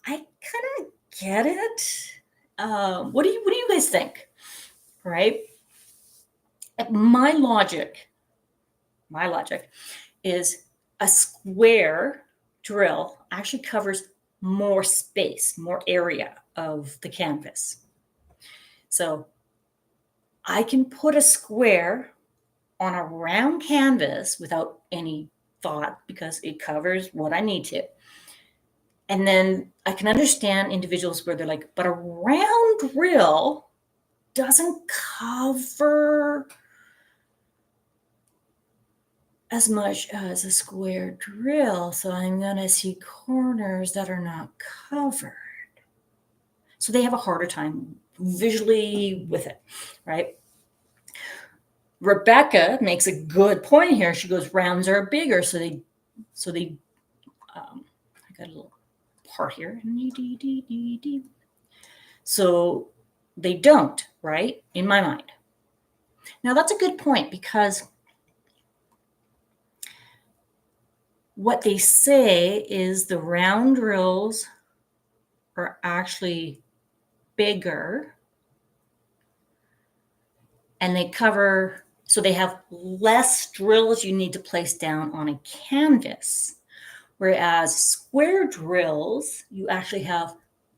I kind of get it. What do you guys think? Right? My logic is a square drill actually covers more space, more area of the canvas. So I can put a square on a round canvas without any thought because it covers what I need to. And then I can understand individuals where they're like, but a round drill doesn't cover as much as a square drill. So I'm going to see corners that are not covered. So they have a harder time visually with it, right? Rebecca makes a good point here. She goes, rounds are bigger. So they I got a little part here. So they don't, right? In my mind. Now that's a good point because what they say is the round drills are actually bigger and they cover, so they have less drills you need to place down on a canvas. Whereas square drills, you actually have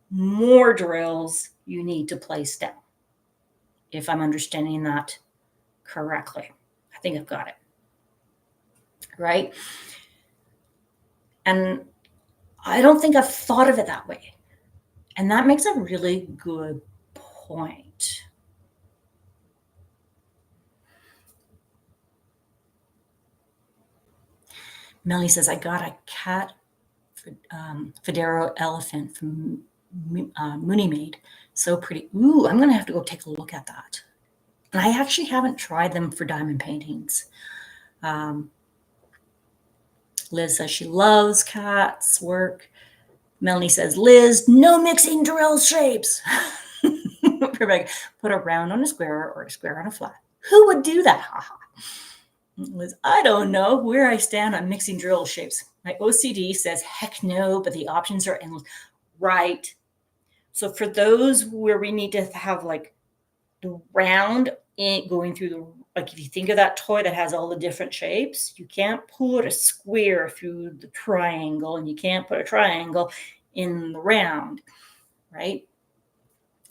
more drills you need to place down. If I'm understanding that correctly. I think I've got it. Right? And I don't think I've thought of it that way. And that makes a really good point. Melanie says, I got a cat Federo elephant from Mooney Maid. So pretty. Ooh, I'm going to have to go take a look at that. And I actually haven't tried them for diamond paintings. Liz says she loves cats' work. Melanie says, Liz, no mixing drill shapes. Rebecca, put a round on a square or a square on a flat. Who would do that? Liz, I don't know where I stand on mixing drill shapes. My OCD says, heck no, but the options are endless. Right. So for those where we need to have like the round going through the, like if you think of that toy that has all the different shapes, you can't put a square through the triangle and you can't put a triangle in the round, right?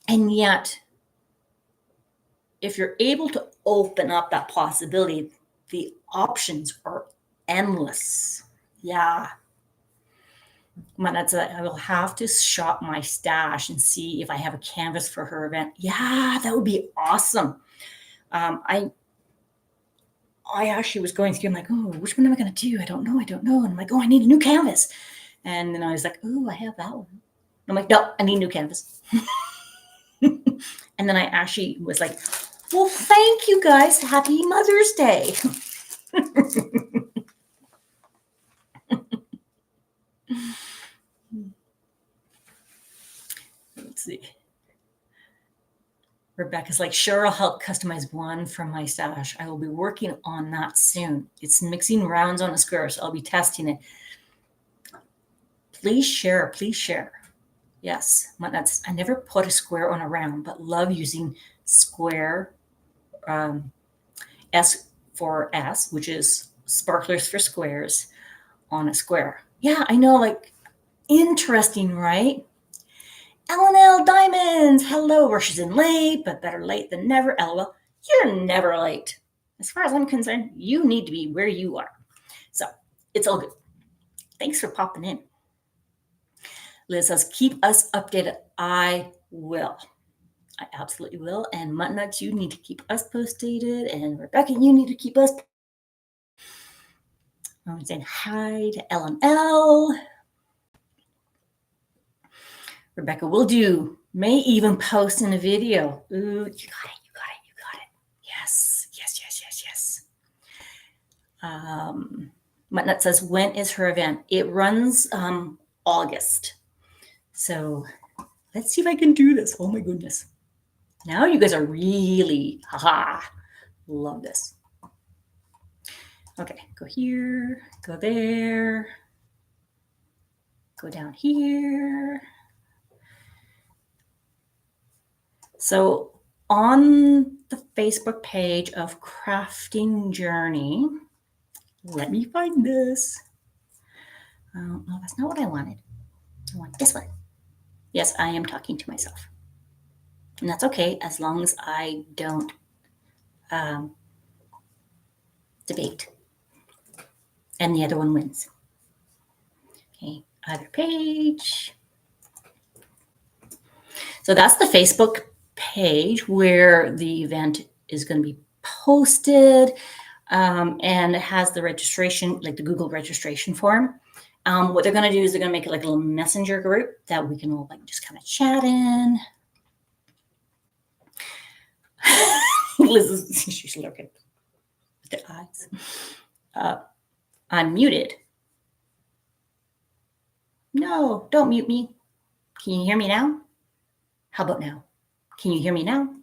And yet, if you're able to open up that possibility, the options are endless. Yeah. I will have to shop my stash and see if I have a canvas for her event. Yeah, that would be awesome. I actually was going through, I'm like, oh, which one am I going to do? I don't know. And I'm like, oh, I need a new canvas. And then I was like, oh, I have that one. And I'm like, no, I need a new canvas. And then I actually was like, well, thank you guys. Happy Mother's Day. Let's see. Rebecca's like, sure, I'll help customize one from my stash. I will be working on that soon. It's mixing rounds on a square, so I'll be testing it. Please share. Yes, I never put a square on a round, but love using square S4S, which is sparklers for squares, on a square. Yeah, I know, like, interesting, right? L&L Diamonds, hello, rushes in late, but better late than never. LOL, you're never late. As far as I'm concerned, you need to be where you are. So it's all good. Thanks for popping in. Liz says, keep us updated. I will. I absolutely will. And Mutnuts, you need to keep us posted. And Rebecca, you need to keep us. I'm saying hi to L&L. Rebecca will do. May even post in a video. Ooh, you got it, you got it, you got it. Yes, yes, yes, yes, yes. Mutnut says, when is her event? It runs August. So let's see if I can do this. Oh my goodness. Now you guys are really, haha, love this. Okay, go here, go there, go down here. So on the Facebook page of Crafting Journey, let me find this. Oh, no, that's not what I wanted. I want this one. Yes, I am talking to myself. And that's okay as long as I don't debate. And the other one wins. Okay, other page. So that's the Facebook page where the event is going to be posted. And it has the registration, like the Google registration form. What they're going to do is they're going to make it like a little messenger group that we can all like just kind of chat in. Liz is, she's looking with the eyes. I'm muted. No, don't mute me. Can you hear me now? How about now? Can you hear me now?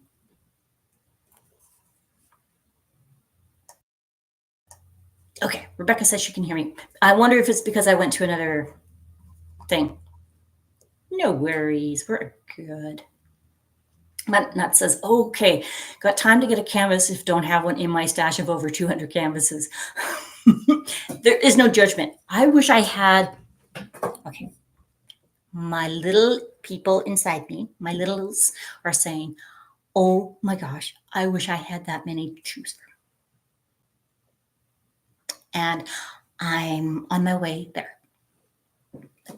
Okay, Rebecca says she can hear me. I wonder if it's because I went to another thing. No worries, we're good. Nut says, okay, got time to get a canvas if don't have one in my stash of over 200 canvases. There is no judgment. I wish I had, okay, my little people inside me, my littles are saying, oh my gosh, I wish I had that many to choose from. And I'm on my way there.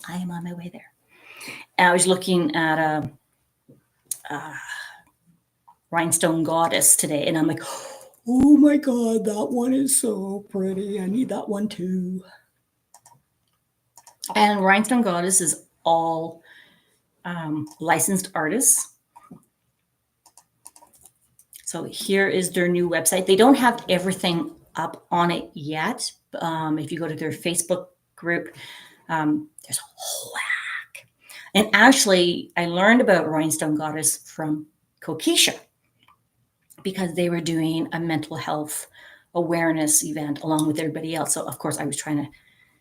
I am on my way there. And I was looking at a rhinestone goddess today, and I'm like, oh my God, that one is so pretty. I need that one too. And Rhinestone Goddess is all licensed artists. So here is their new website. They don't have everything up on it yet. If you go to their Facebook group, there's a whole whack. And actually, I learned about Rhinestone Goddess from Kokisha because they were doing a mental health awareness event along with everybody else. So, of course, I was trying to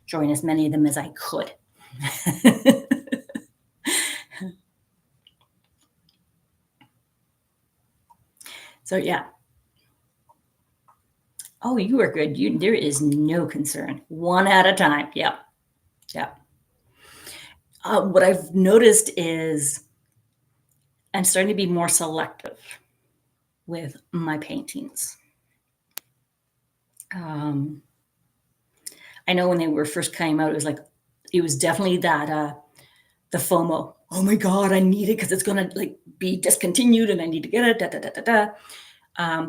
join as many of them as I could. So, yeah. Oh, you are good. There is no concern. One at a time. Yeah. Yeah. What I've noticed is I'm starting to be more selective with my paintings. I know when they were first came out, it was definitely that the FOMO. Oh my God, I need it because it's gonna like be discontinued and I need to get it. Da, da, da, da, da.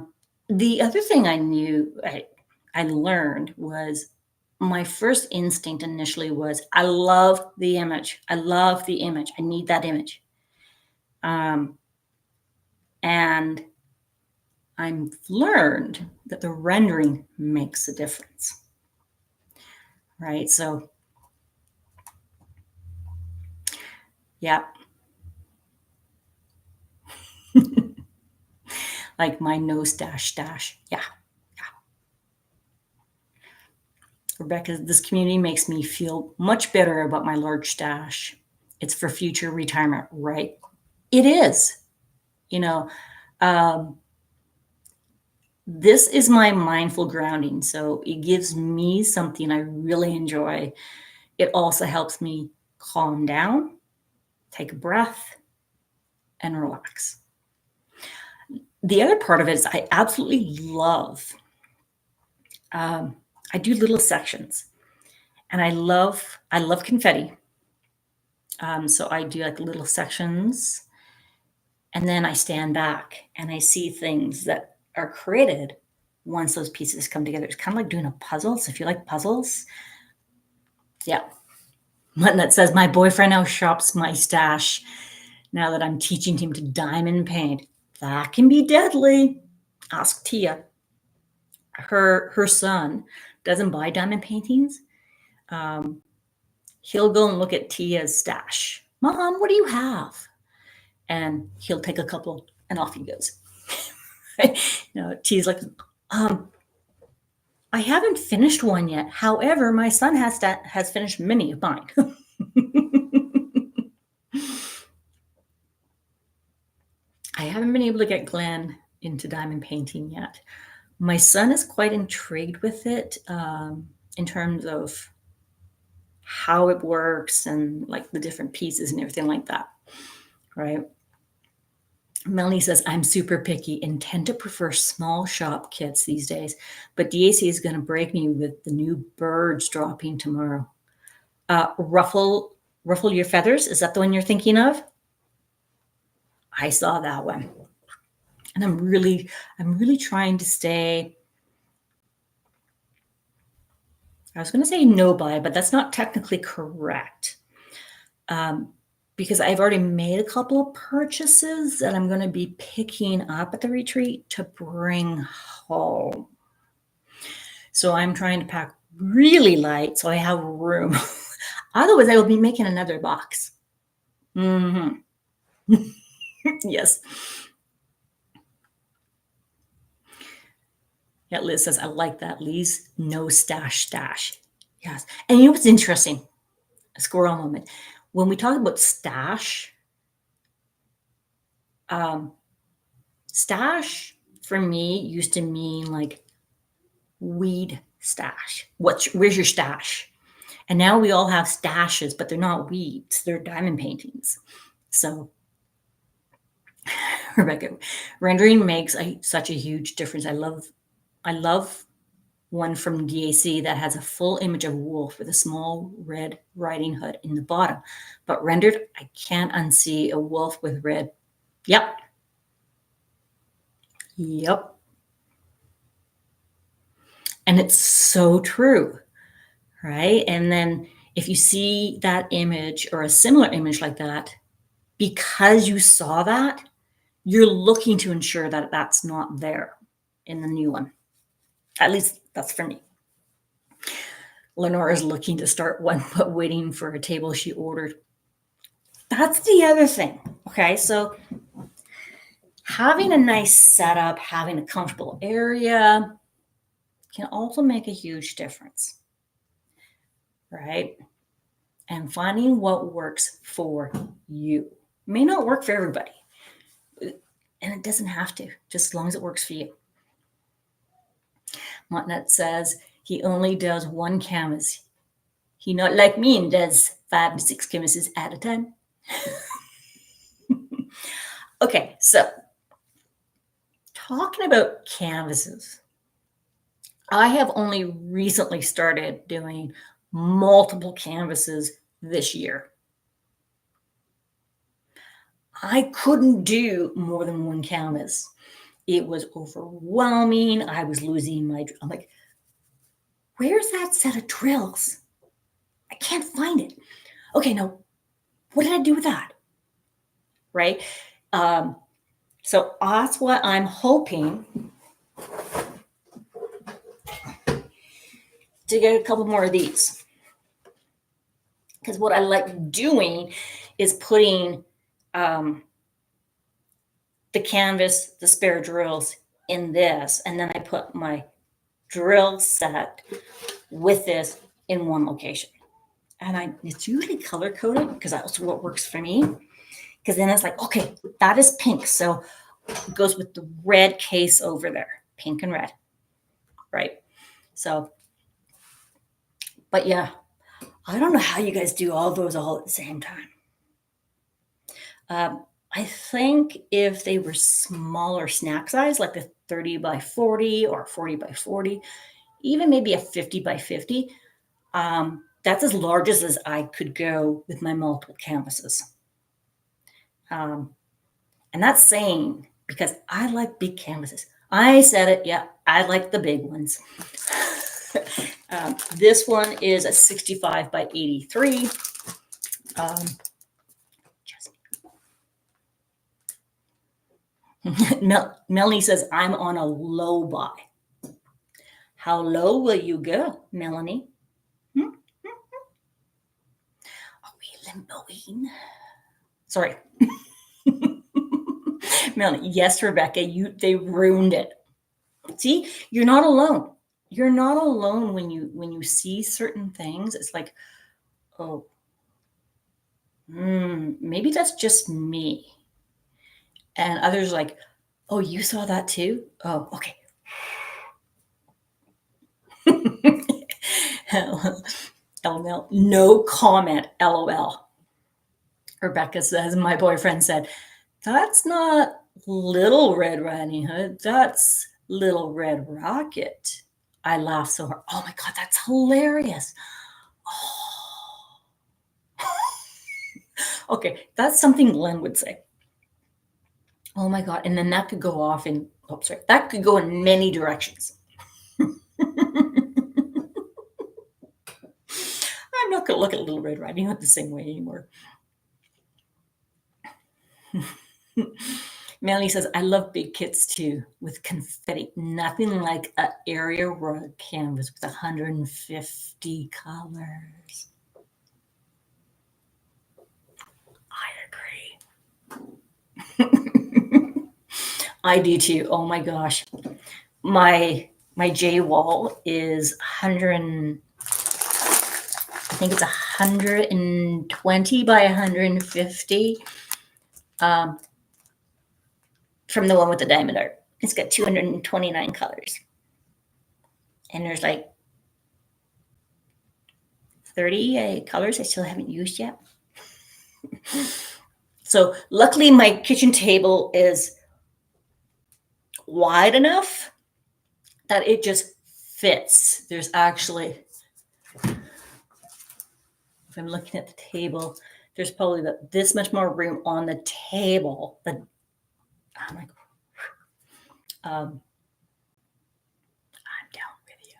The other thing I learned was my first instinct initially was I love the image. I love the image. I need that image. And I've learned that the rendering makes a difference. Right? So, yeah. Like my nose dash. Yeah. Rebecca, this community makes me feel much better about my large stash. It's for future retirement, right? It is. This is my mindful grounding. So it gives me something I really enjoy it also helps me calm down, take a breath, and relax. The other part of it is I absolutely love, I do little sections, and I love confetti. So I do like little sections, and then I stand back and I see things that are created once those pieces come together. It's kind of like doing a puzzle. So if you like puzzles, yeah. One that says, my boyfriend now shops my stash now that I'm teaching him to diamond paint. That can be deadly. Ask Tia. Her son doesn't buy diamond paintings. Um, he'll go and look at Tia's stash. Mom, what do you have? And he'll take a couple and off he goes. Tia's like, I haven't finished one yet. However, my son has finished many of mine. I haven't been able to get Glenn into diamond painting yet. My son is quite intrigued with it in terms of how it works and like the different pieces and everything like that, right? Melanie says, I'm super picky and tend to prefer small shop kits these days, but DAC is going to break me with the new birds dropping tomorrow. Ruffle Your Feathers, is that the one you're thinking of? I saw that one. And I'm really trying to stay, I was going to say no buy, but that's not technically correct. Because I've already made a couple of purchases that I'm going to be picking up at the retreat to bring home. So I'm trying to pack really light so I have room. Otherwise, I will be making another box. Mm-hmm. Yes. Yeah, Liz says, I like that. Lee's no stash. Yes. And you know what's interesting? A squirrel moment. When we talk about stash, stash for me used to mean like weed stash. Where's your stash? And now we all have stashes, but they're not weeds. They're diamond paintings. So Rebecca, rendering makes such a huge difference. I love one from DAC that has a full image of a wolf with a small red riding hood in the bottom. But rendered, I can't unsee a wolf with red. Yep. And it's so true, right? And then if you see that image or a similar image like that, because you saw that, you're looking to ensure that that's not there in the new one. At least that's for me. Lenore is looking to start one, but waiting for a table she ordered. That's the other thing. Okay, so having a nice setup, having a comfortable area can also make a huge difference, right? And finding what works for you may not work for everybody, and it doesn't have to, just as long as it works for you. Montnet says he only does one canvas. He not like me and does 5 to 6 canvases at a time. Okay, so talking about canvases, I have only recently started doing multiple canvases this year. I couldn't do more than one canvas. It was overwhelming. I was losing I'm like, where's that set of drills? I can't find it. Okay, now, what did I do with that? Right? So that's what I'm hoping to get a couple more of these. Because what I like doing is putting the canvas, the spare drills in this, and then I put my drill set with this in one location. And it's usually color coded because that's what works for me. Because then it's like, okay, that is pink. So it goes with the red case over there, pink and red, right? So, but yeah, I don't know how you guys do all those all at the same time. I think if they were smaller snack size, like a 30 by 40 or 40 by 40, even maybe a 50 by 50, that's as large as I could go with my multiple canvases. And that's saying because I like big canvases. I said it, yeah, I like the big ones. This one is a 65 by 83. Melanie says, I'm on a low buy. How low will you go, Melanie? Are we limboing? Sorry. Melanie, yes, Rebecca, they ruined it. See, you're not alone. You're not alone when you see certain things. It's like, oh, maybe that's just me. And others like, oh, you saw that too? Oh, okay. LOL. No comment. LOL. Rebecca says, my boyfriend said, that's not Little Red Riding Hood. That's Little Red Rocket. I laughed so hard. Oh my God, that's hilarious. Oh. Okay, that's something Glenn would say. Oh my God. And then that could go off in, that could go in many directions. I'm not going to look at Little Red Riding Hood the same way anymore. Melanie says, I love big kits too, with confetti. Nothing like an area rug canvas with 150 colors. I agree. I do too. Oh my gosh. My J wall is 100, I think it's 120 by 150. From the one with the diamond art. It's got 229 colors. And there's like 30 colors I still haven't used yet. So luckily my kitchen table is wide enough that it just fits. There's actually, if I'm looking at the table, there's probably this much more room on the table. But I'm like, I'm down with you.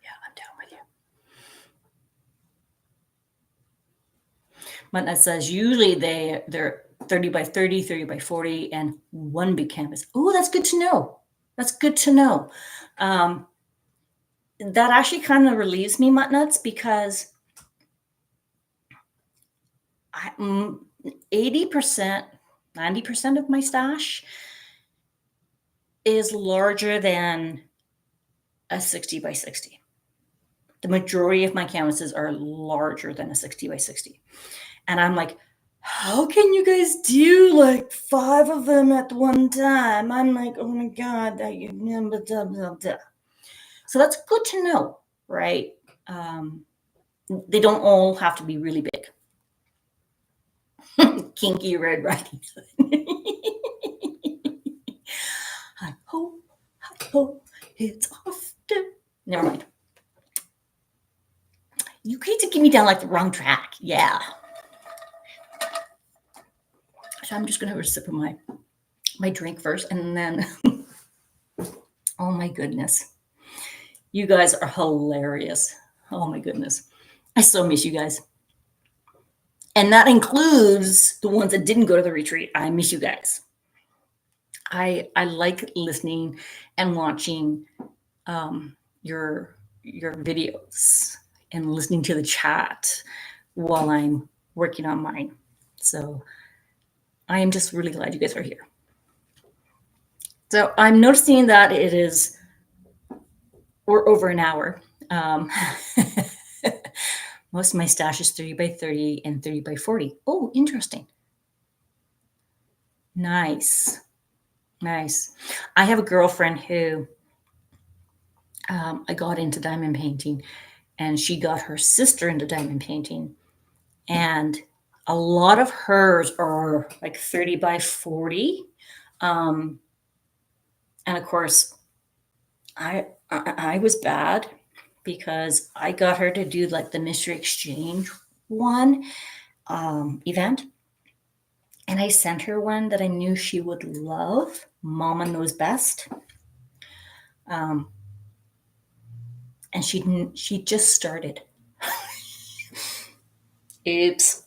Yeah, I'm down with you. But says usually they're 30 by 30, 30 by 40, and one big canvas. Oh, that's good to know. That's good to know. That actually kind of relieves me, Muttnuts, because 80%, 90% of my stash is larger than a 60 by 60. The majority of my canvases are larger than a 60 by 60. And I'm like, how can you guys do like 5 of them at one time? I'm like, oh my God, so that's good to know, right? They don't all have to be really big. Kinky Red Riding Hood. I hope it's off to. Never mind. You hate to get me down like the wrong track. Yeah. So I'm just gonna have a sip of my drink first, and then oh my goodness, you guys are hilarious. Oh my goodness, I so miss you guys, and that includes the ones that didn't go to the retreat. I miss you guys. I like listening and watching your videos and listening to the chat while I'm working on mine. So I am just really glad you guys are here. So I'm noticing that we're over an hour. Most of my stash is 30 by 30 and 30 by 40. Oh, interesting. Nice. I have a girlfriend who I got into diamond painting, and she got her sister into diamond painting. And a lot of hers are like 30 by 40. And of course, I was bad because I got her to do like the Mystery Exchange one event. And I sent her one that I knew she would love. Mama Knows Best. And she just started. Oops.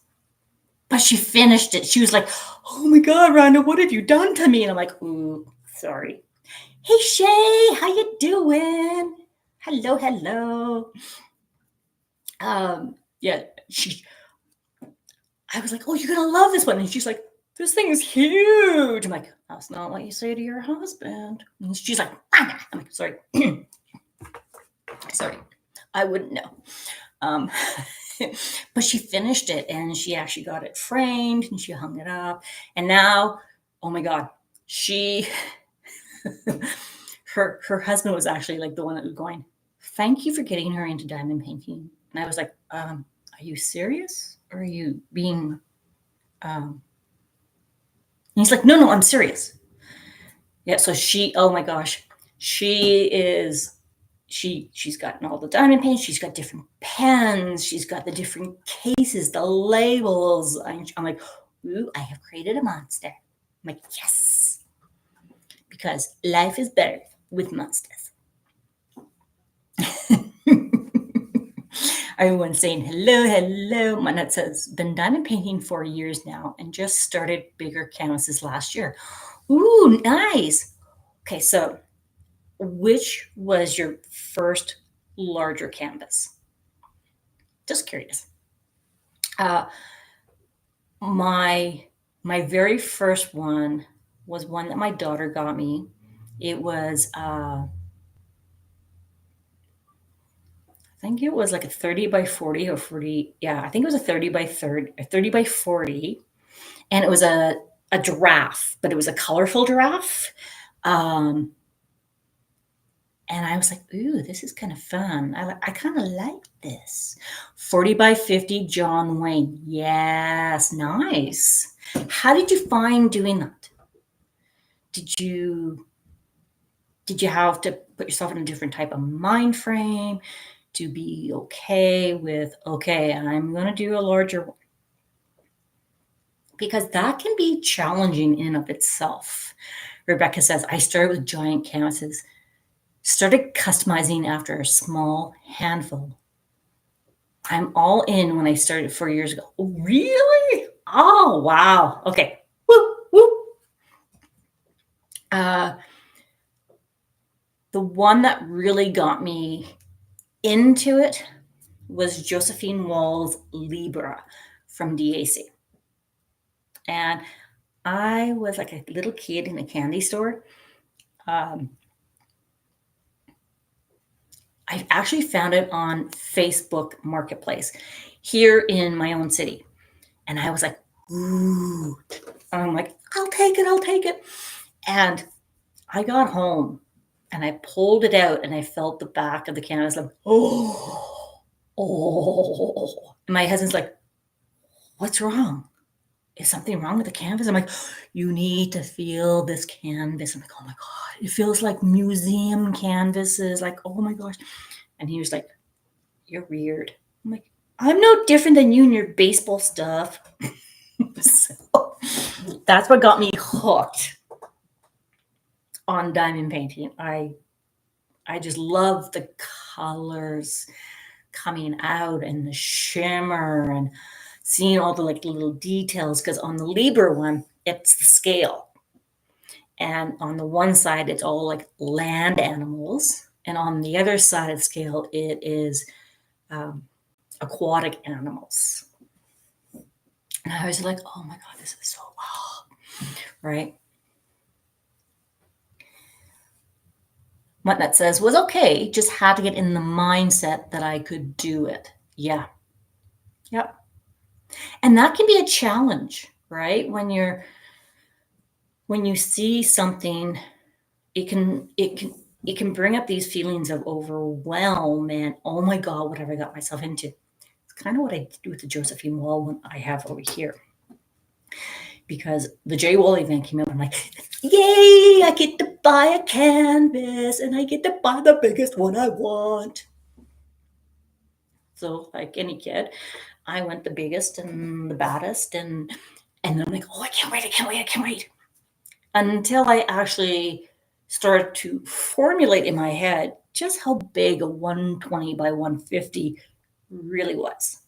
But she finished it. She was like, "Oh my God, Rhonda, what have you done to me?" And I'm like, "Ooh, sorry." "Hey, Shay, how you doing?" "Hello, hello." Yeah, I was like, "Oh, you're gonna love this one." And she's like, "This thing is huge." I'm like, "That's not what you say to your husband." And she's like, "Rhonda." I'm like, "Sorry." Sorry. I wouldn't know. But she finished it and she actually got it framed and she hung it up. And now, oh my God, her husband was actually like the one that was going, "Thank you for getting her into diamond painting." And I was like, "Are you serious? Or are you being, and he's like, "No, I'm serious." Yeah. So oh my gosh, she's gotten all the diamond paint. She's got different pens. She's got the different cases, the labels. I'm like, "Ooh, I have created a monster." I'm like, "Yes," because life is better with monsters. Everyone's saying hello. Manette says, "Been diamond painting for years now and just started bigger canvases last year." Ooh, nice. Okay, so which was your first larger canvas? Just curious. My very first one was one that my daughter got me. It was I think it was like a 30 by 40 or 40. Yeah, I think it was a 30 by 30, a 30 by 40. And it was a giraffe, but it was a colorful giraffe. Um, and I was like, "Ooh, this is kind of fun. I kind of like this." 40 by 50 John Wayne. Yes, nice. How did you find doing that? Did you have to put yourself in a different type of mind frame to be okay with, okay, I'm going to do a larger one? Because that can be challenging in of itself. Rebecca says, "I started with giant canvases, started customizing after a small handful. I'm all in when I started 4 years ago." Oh, really? Oh, wow. Okay. Whoop, whoop. The one that really got me into it was Josephine Wall's Libra from DAC. And I was like a little kid in a candy store. I actually found it on Facebook Marketplace here in my own city. And I was like, "Ooh." I'm like, I'll take it. And I got home and I pulled it out and I felt the back of the canvas like, oh. And my husband's like, "What's wrong? Is something wrong with the canvas?" I'm like, "You need to feel this canvas." I'm like, "Oh my God, it feels like museum canvases." Like, "Oh my gosh." And he was like, "You're weird." I'm like, "I'm no different than you and your baseball stuff." So that's what got me hooked on diamond painting. I just love the colors coming out and the shimmer and seeing all the like little details, because on the Libra one, it's the scale. And on the one side, it's all like land animals. And on the other side of the scale, it is aquatic animals. And I was like, "Oh my God, this is so wow." Right? What that says was okay, just had to get in the mindset that I could do it. Yeah. Yep. And that can be a challenge, right? When you see something, it can it can bring up these feelings of overwhelm and, oh my God, what have I got myself into? It's kind of what I do with the Josephine wall one I have over here. Because the J Wall event came out, I'm like, yay, I get to buy a canvas and I get to buy the biggest one I want. So, like any kid, I went the biggest and the baddest, and I'm like, oh, I can't wait. Until I actually started to formulate in my head just how big a 120 by 150 really was.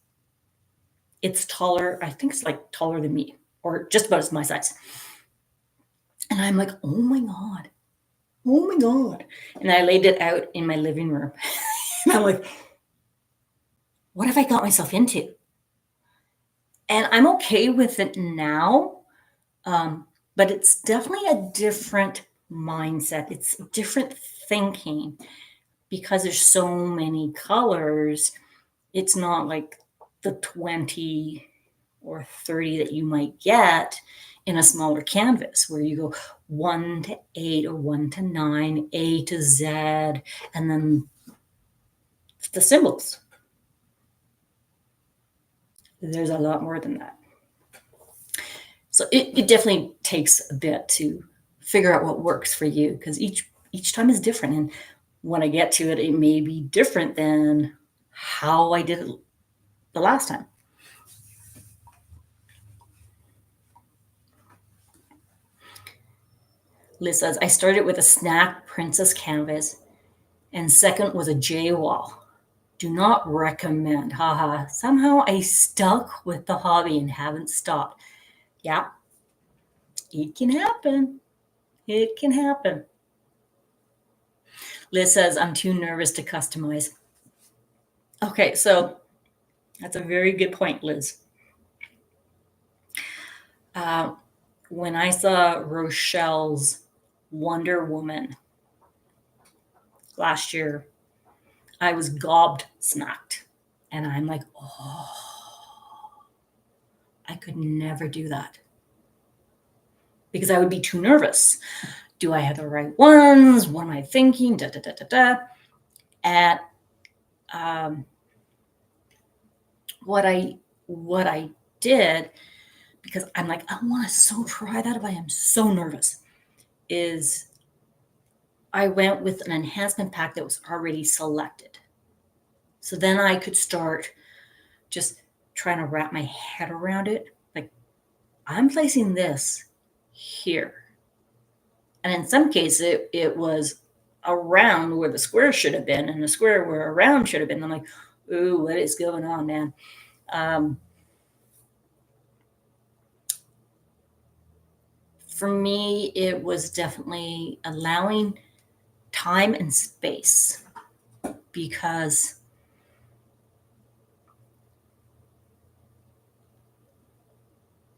It's taller, I think it's like taller than me, or just about as my size. And I'm like, oh my God. Oh my God. And I laid it out in my living room. And I'm like, what have I got myself into? And I'm okay with it now. But it's definitely a different mindset. It's different thinking because there's so many colors. It's not like the 20 or 30 that you might get in a smaller canvas where you go 1 to 8 or 1 to 9, A to Z, and then the symbols. There's a lot more than that. So it definitely takes a bit to figure out what works for you, because each time is different. And when I get to it, it may be different than how I did it the last time. Liz says, I started with a Snack Princess canvas, and second was a J Wall. Do not recommend. Haha. Somehow I stuck with the hobby and haven't stopped. Yeah, it can happen. It can happen. Liz says, I'm too nervous to customize. Okay, so that's a very good point, Liz. When I saw Rochelle's Wonder Woman last year, I was gobsmacked. And I'm like, oh, I could never do that because I would be too nervous. Do I have the right ones? What am I thinking? Da, da, da, da, da. And what I did, because I'm like, I want to so try that, but I am so nervous, is I went with an enhancement pack that was already selected. So then I could start just trying to wrap my head around it. Like, I'm placing this here. And in some cases, it was around where the square should have been, and the square where around should have been. I'm like, ooh, what is going on, man? For me, it was definitely allowing time and space, because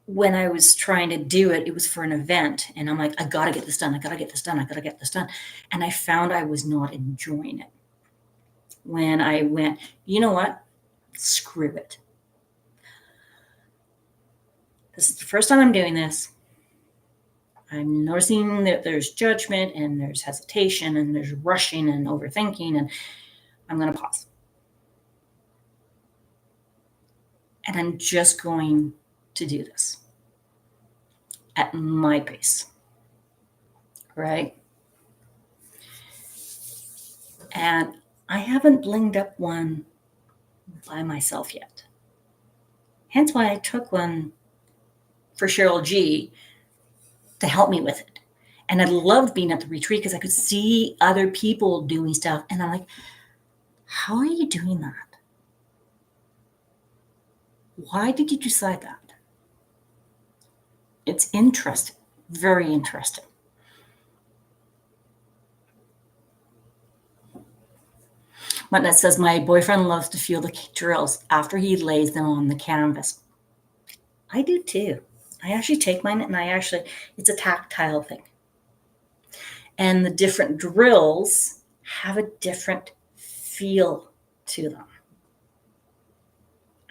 when I was trying to do it, it was for an event, and I'm like, I gotta get this done. And I found I was not enjoying it. When I went, you know what? Screw it. This is the first time I'm doing this. I'm noticing that there's judgment and there's hesitation and there's rushing and overthinking, and I'm going to pause. And I'm just going to do this at my pace, right? And I haven't blinged up one by myself yet. Hence why I took one for Cheryl G to help me with it. And I loved being at the retreat because I could see other people doing stuff. And I'm like, how are you doing that? Why did you decide that? It's interesting, very interesting. That says, my boyfriend loves to feel the drills after he lays them on the canvas. I do too. I actually take mine and it's a tactile thing. And the different drills have a different feel to them.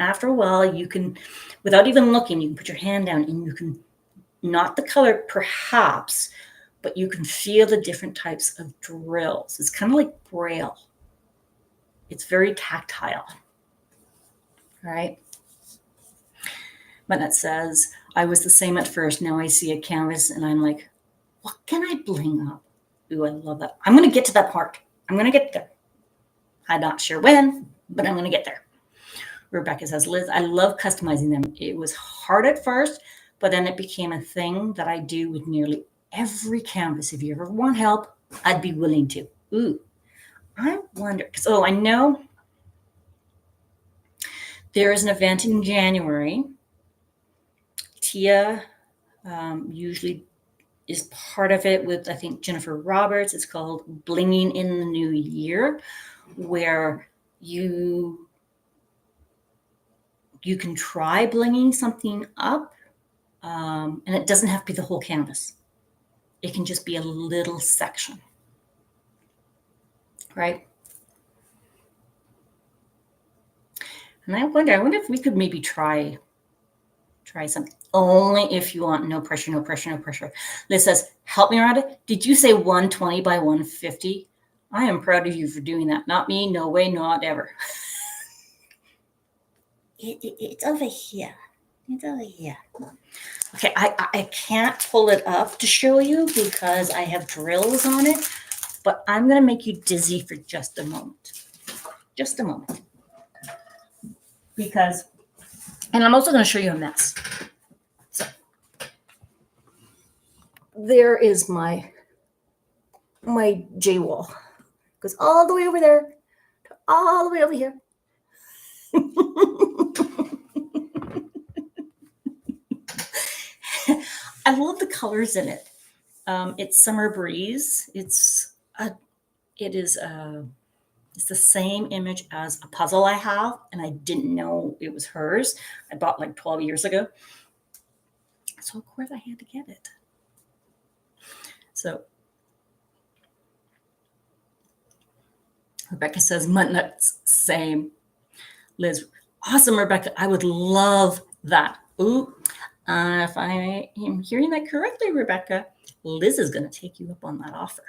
After a while, you can, without even looking, you can put your hand down and you can, not the color perhaps, but you can feel the different types of drills. It's kind of like Braille. It's very tactile, right? But it says, I was the same at first. Now I see a canvas and I'm like, what can I bling up? Ooh, I love that. I'm going to get to that part. I'm going to get there. I'm not sure when, but I'm going to get there. Rebecca says, Liz, I love customizing them. It was hard at first, but then it became a thing that I do with nearly every canvas. If you ever want help, I'd be willing to. Ooh, I wonder. So I know there is an event in January. Tia usually is part of it with, I think, Jennifer Roberts. It's called Blinging in the New Year, where you can try blinging something up, and it doesn't have to be the whole canvas. It can just be a little section, right? And I wonder if we could maybe try something. Only if you want. No pressure, no pressure, no pressure. Liz says, help me, Rhonda. Did you say 120 by 150? I am proud of you for doing that. Not me. No way, not ever. It's over here. It's over here. Okay, I can't pull it up to show you because I have drills on it, but I'm going to make you dizzy for just a moment. Just a moment. Because, and I'm also going to show you a mess. So, there is my J wall. Goes all the way over there, all the way over here. I love the colors in it. It's Summer Breeze. It's the same image as a puzzle I have, and I didn't know it was hers. I bought like 12 years ago. So of course I had to get it. So Rebecca says, mutton nuts, same. Liz, awesome, Rebecca. I would love that. Ooh, if I am hearing that correctly, Rebecca, Liz is going to take you up on that offer.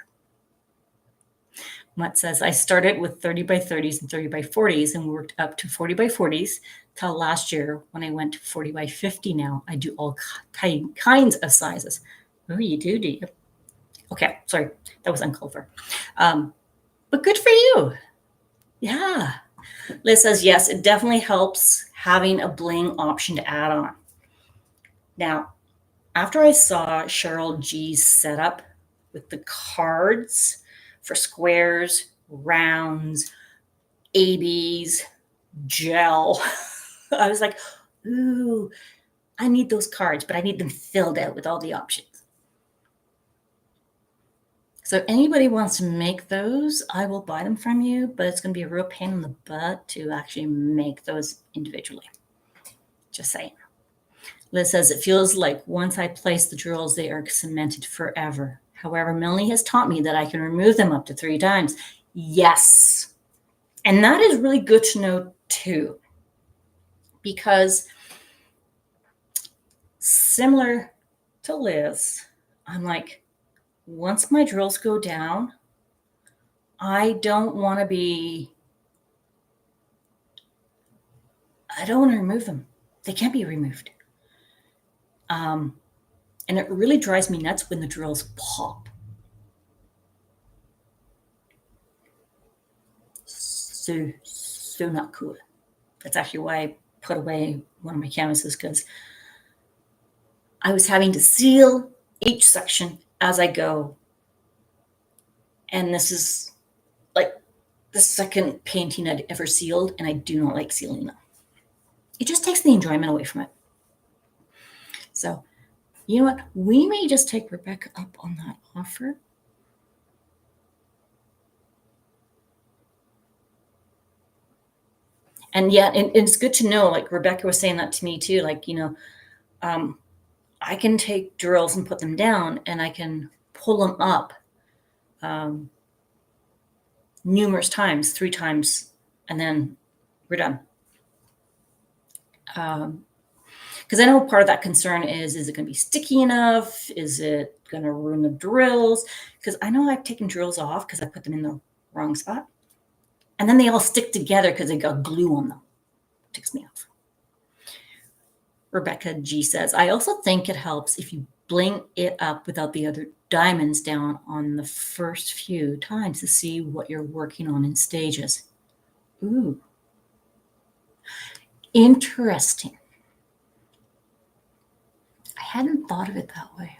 Mutt says, I started with 30 by 30s and 30 by 40s and worked up to 40 by 40s till last year when I went to 40 by 50 now. I do all kinds of sizes. Oh, you do you? Okay, sorry, that was uncalled for. But good for you. Yeah. Liz says, yes, it definitely helps having a bling option to add on. Now, after I saw Cheryl G's setup with the cards for squares, rounds, ABs, gel, I was like, ooh, I need those cards, but I need them filled out with all the options. So if anybody wants to make those, I will buy them from you, but it's going to be a real pain in the butt to actually make those individually. Just saying. Liz says, it feels like once I place the drills, they are cemented forever. However, Melanie has taught me that I can remove them up to 3 times. Yes. And that is really good to know too, because similar to Liz, I'm like, once my drills go down, I don't want to remove them. They can't be removed. And it really drives me nuts when the drills pop. So not cool. That's actually why I put away one of my canvases, because I was having to seal each section as I go. And this is like the second painting I'd ever sealed, and I do not like sealing them. It just takes the enjoyment away from it. So, you know what? We may just take Rebecca up on that offer. And yeah, it's good to know, like Rebecca was saying that to me too, like, I can take drills and put them down, and I can pull them up numerous times, 3 times, and then we're done. Because I know part of that concern is it going to be sticky enough? Is it going to ruin the drills? Because I know I've taken drills off because I put them in the wrong spot. And then they all stick together because they got glue on them. It ticks me off. Rebecca G says, I also think it helps if you bling it up without the other diamonds down on the first few times to see what you're working on in stages. Ooh. Interesting. I hadn't thought of it that way.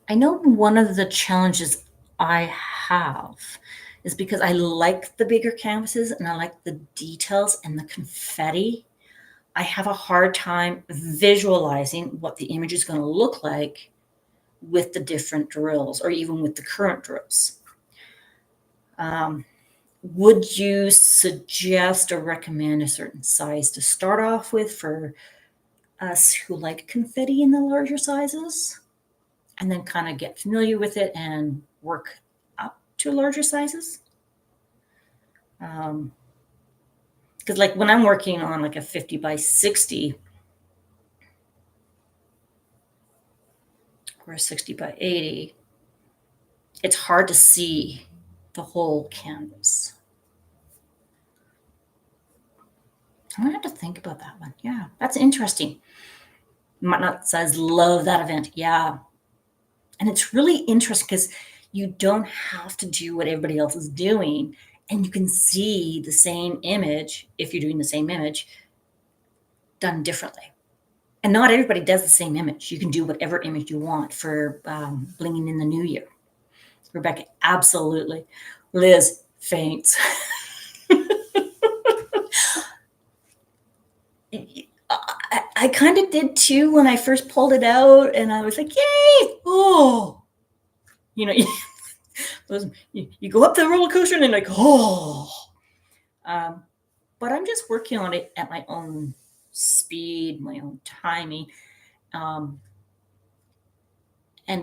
I know one of the challenges I have is because I like the bigger canvases and I like the details and the confetti. I have a hard time visualizing what the image is going to look like with the different drills or even with the current drills. Would you suggest or recommend a certain size to start off with for us who like confetti in the larger sizes? And then kind of get familiar with it and work up to larger sizes. Because like when I'm working on like a 50 by 60 or a 60 by 80, it's hard to see the whole canvas. I'm gonna have to think about that one. Yeah, that's interesting. Not says love that event. Yeah. And it's really interesting because you don't have to do what everybody else is doing. And you can see the same image, if you're doing the same image, done differently. And not everybody does the same image. You can do whatever image you want for blinging in the new year. Rebecca, absolutely. Liz faints. I kind of did too when I first pulled it out, and I was like, yay! Oh, you know, you go up the roller coaster and like, oh. But I'm just working on it at my own speed, my own timing, and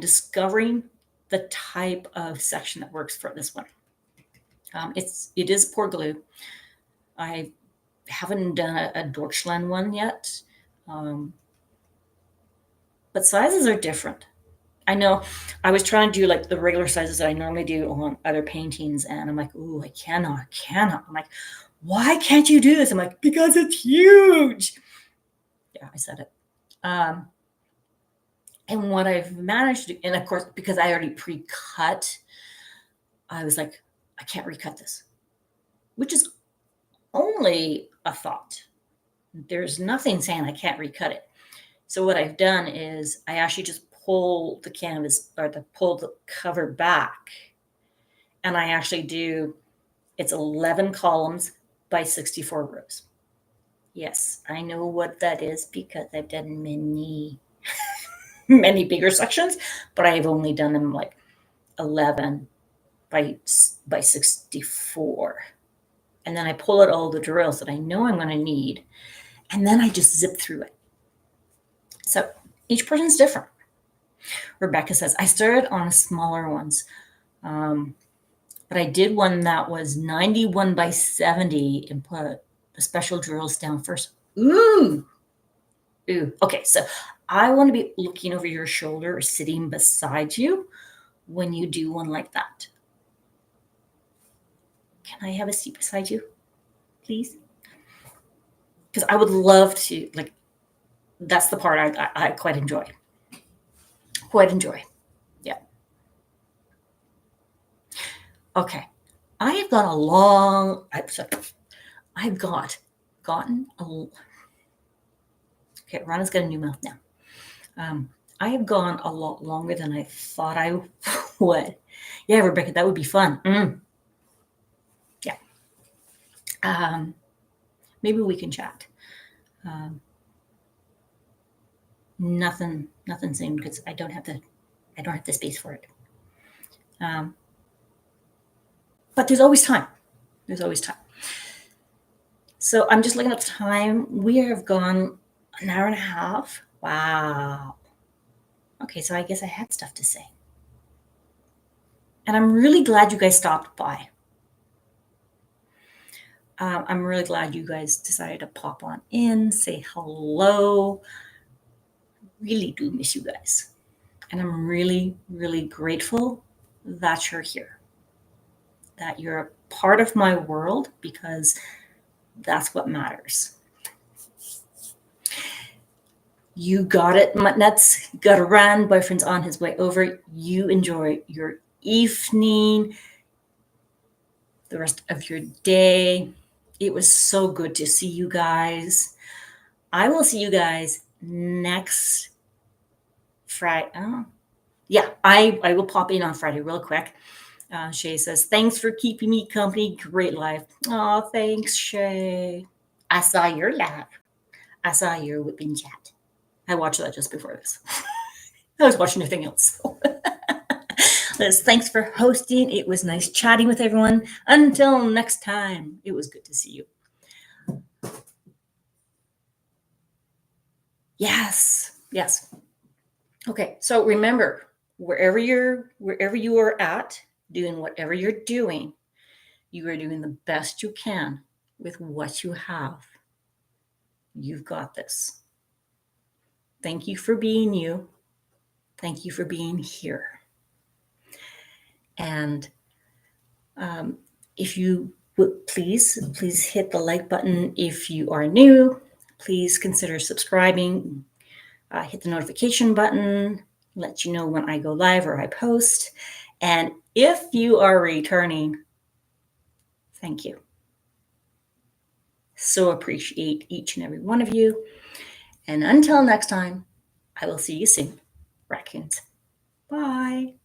discovering the type of section that works for this one. It is pour glue. I haven't done a Deutschland one yet, but sizes are different. I know I was trying to do like the regular sizes that I normally do on other paintings, and I'm like, ooh, I cannot. I'm like, why can't you do this? I'm like, because it's huge. Yeah, I said it. And what I've managed to do, and of course, because I already pre-cut, I was like, I can't recut this, which is only a thought. There's nothing saying I can't recut it. So what I've done is I actually just pull the canvas or pull the cover back, and I actually do, it's 11 columns by 64 rows. Yes, I know what that is because I've done many bigger sections, but I've only done them like 11 by 64. And then I pull out all the drills that I know I'm going to need, and then I just zip through it. So each person's different. Rebecca says, I started on smaller ones, but I did one that was 91 by 70 and put the special drills down first. Ooh. Okay, so I want to be looking over your shoulder or sitting beside you when you do one like that. Can I have a seat beside you, please? Because I would love to, like, that's the part I quite enjoy. Yeah. Okay. I've gotten okay, Rana's got a new mouth now. I have gone a lot longer than I thought I would. Yeah, Rebecca, that would be fun. Yeah. Maybe we can chat. Nothing soon because I don't have the space for it. But there's always time. So I'm just looking at the time. We have gone an hour and a half. Wow. Okay, so I guess I had stuff to say. And I'm really glad you guys stopped by. I'm really glad you guys decided to pop on in, say hello. really do miss you guys. And I'm really, really grateful that you're here, that you're a part of my world, because that's what matters. You got it, Muttnuts. Gotta run. Boyfriend's on his way over. You enjoy your evening, the rest of your day. It was so good to see you guys. I will see you guys next Friday. Oh, yeah, I will pop in on Friday real quick. Shay says, thanks for keeping me company. Great live. Oh, thanks, Shay. I saw your live. I saw your whipping chat. I watched that just before this. I was watching everything else. Liz, thanks for hosting. It was nice chatting with everyone. Until next time, it was good to see you. Yes. Okay, so remember, wherever you are at, doing whatever you're doing, you are doing the best you can with what you have. You've got this. Thank you for being you. Thank you for being here. And if you would please hit the like button. If you are new, please consider subscribing. Hit the notification button, let you know when I go live or I post. And if you are returning, thank you. So appreciate each and every one of you. And until next time, I will see you soon, raccoons. Bye.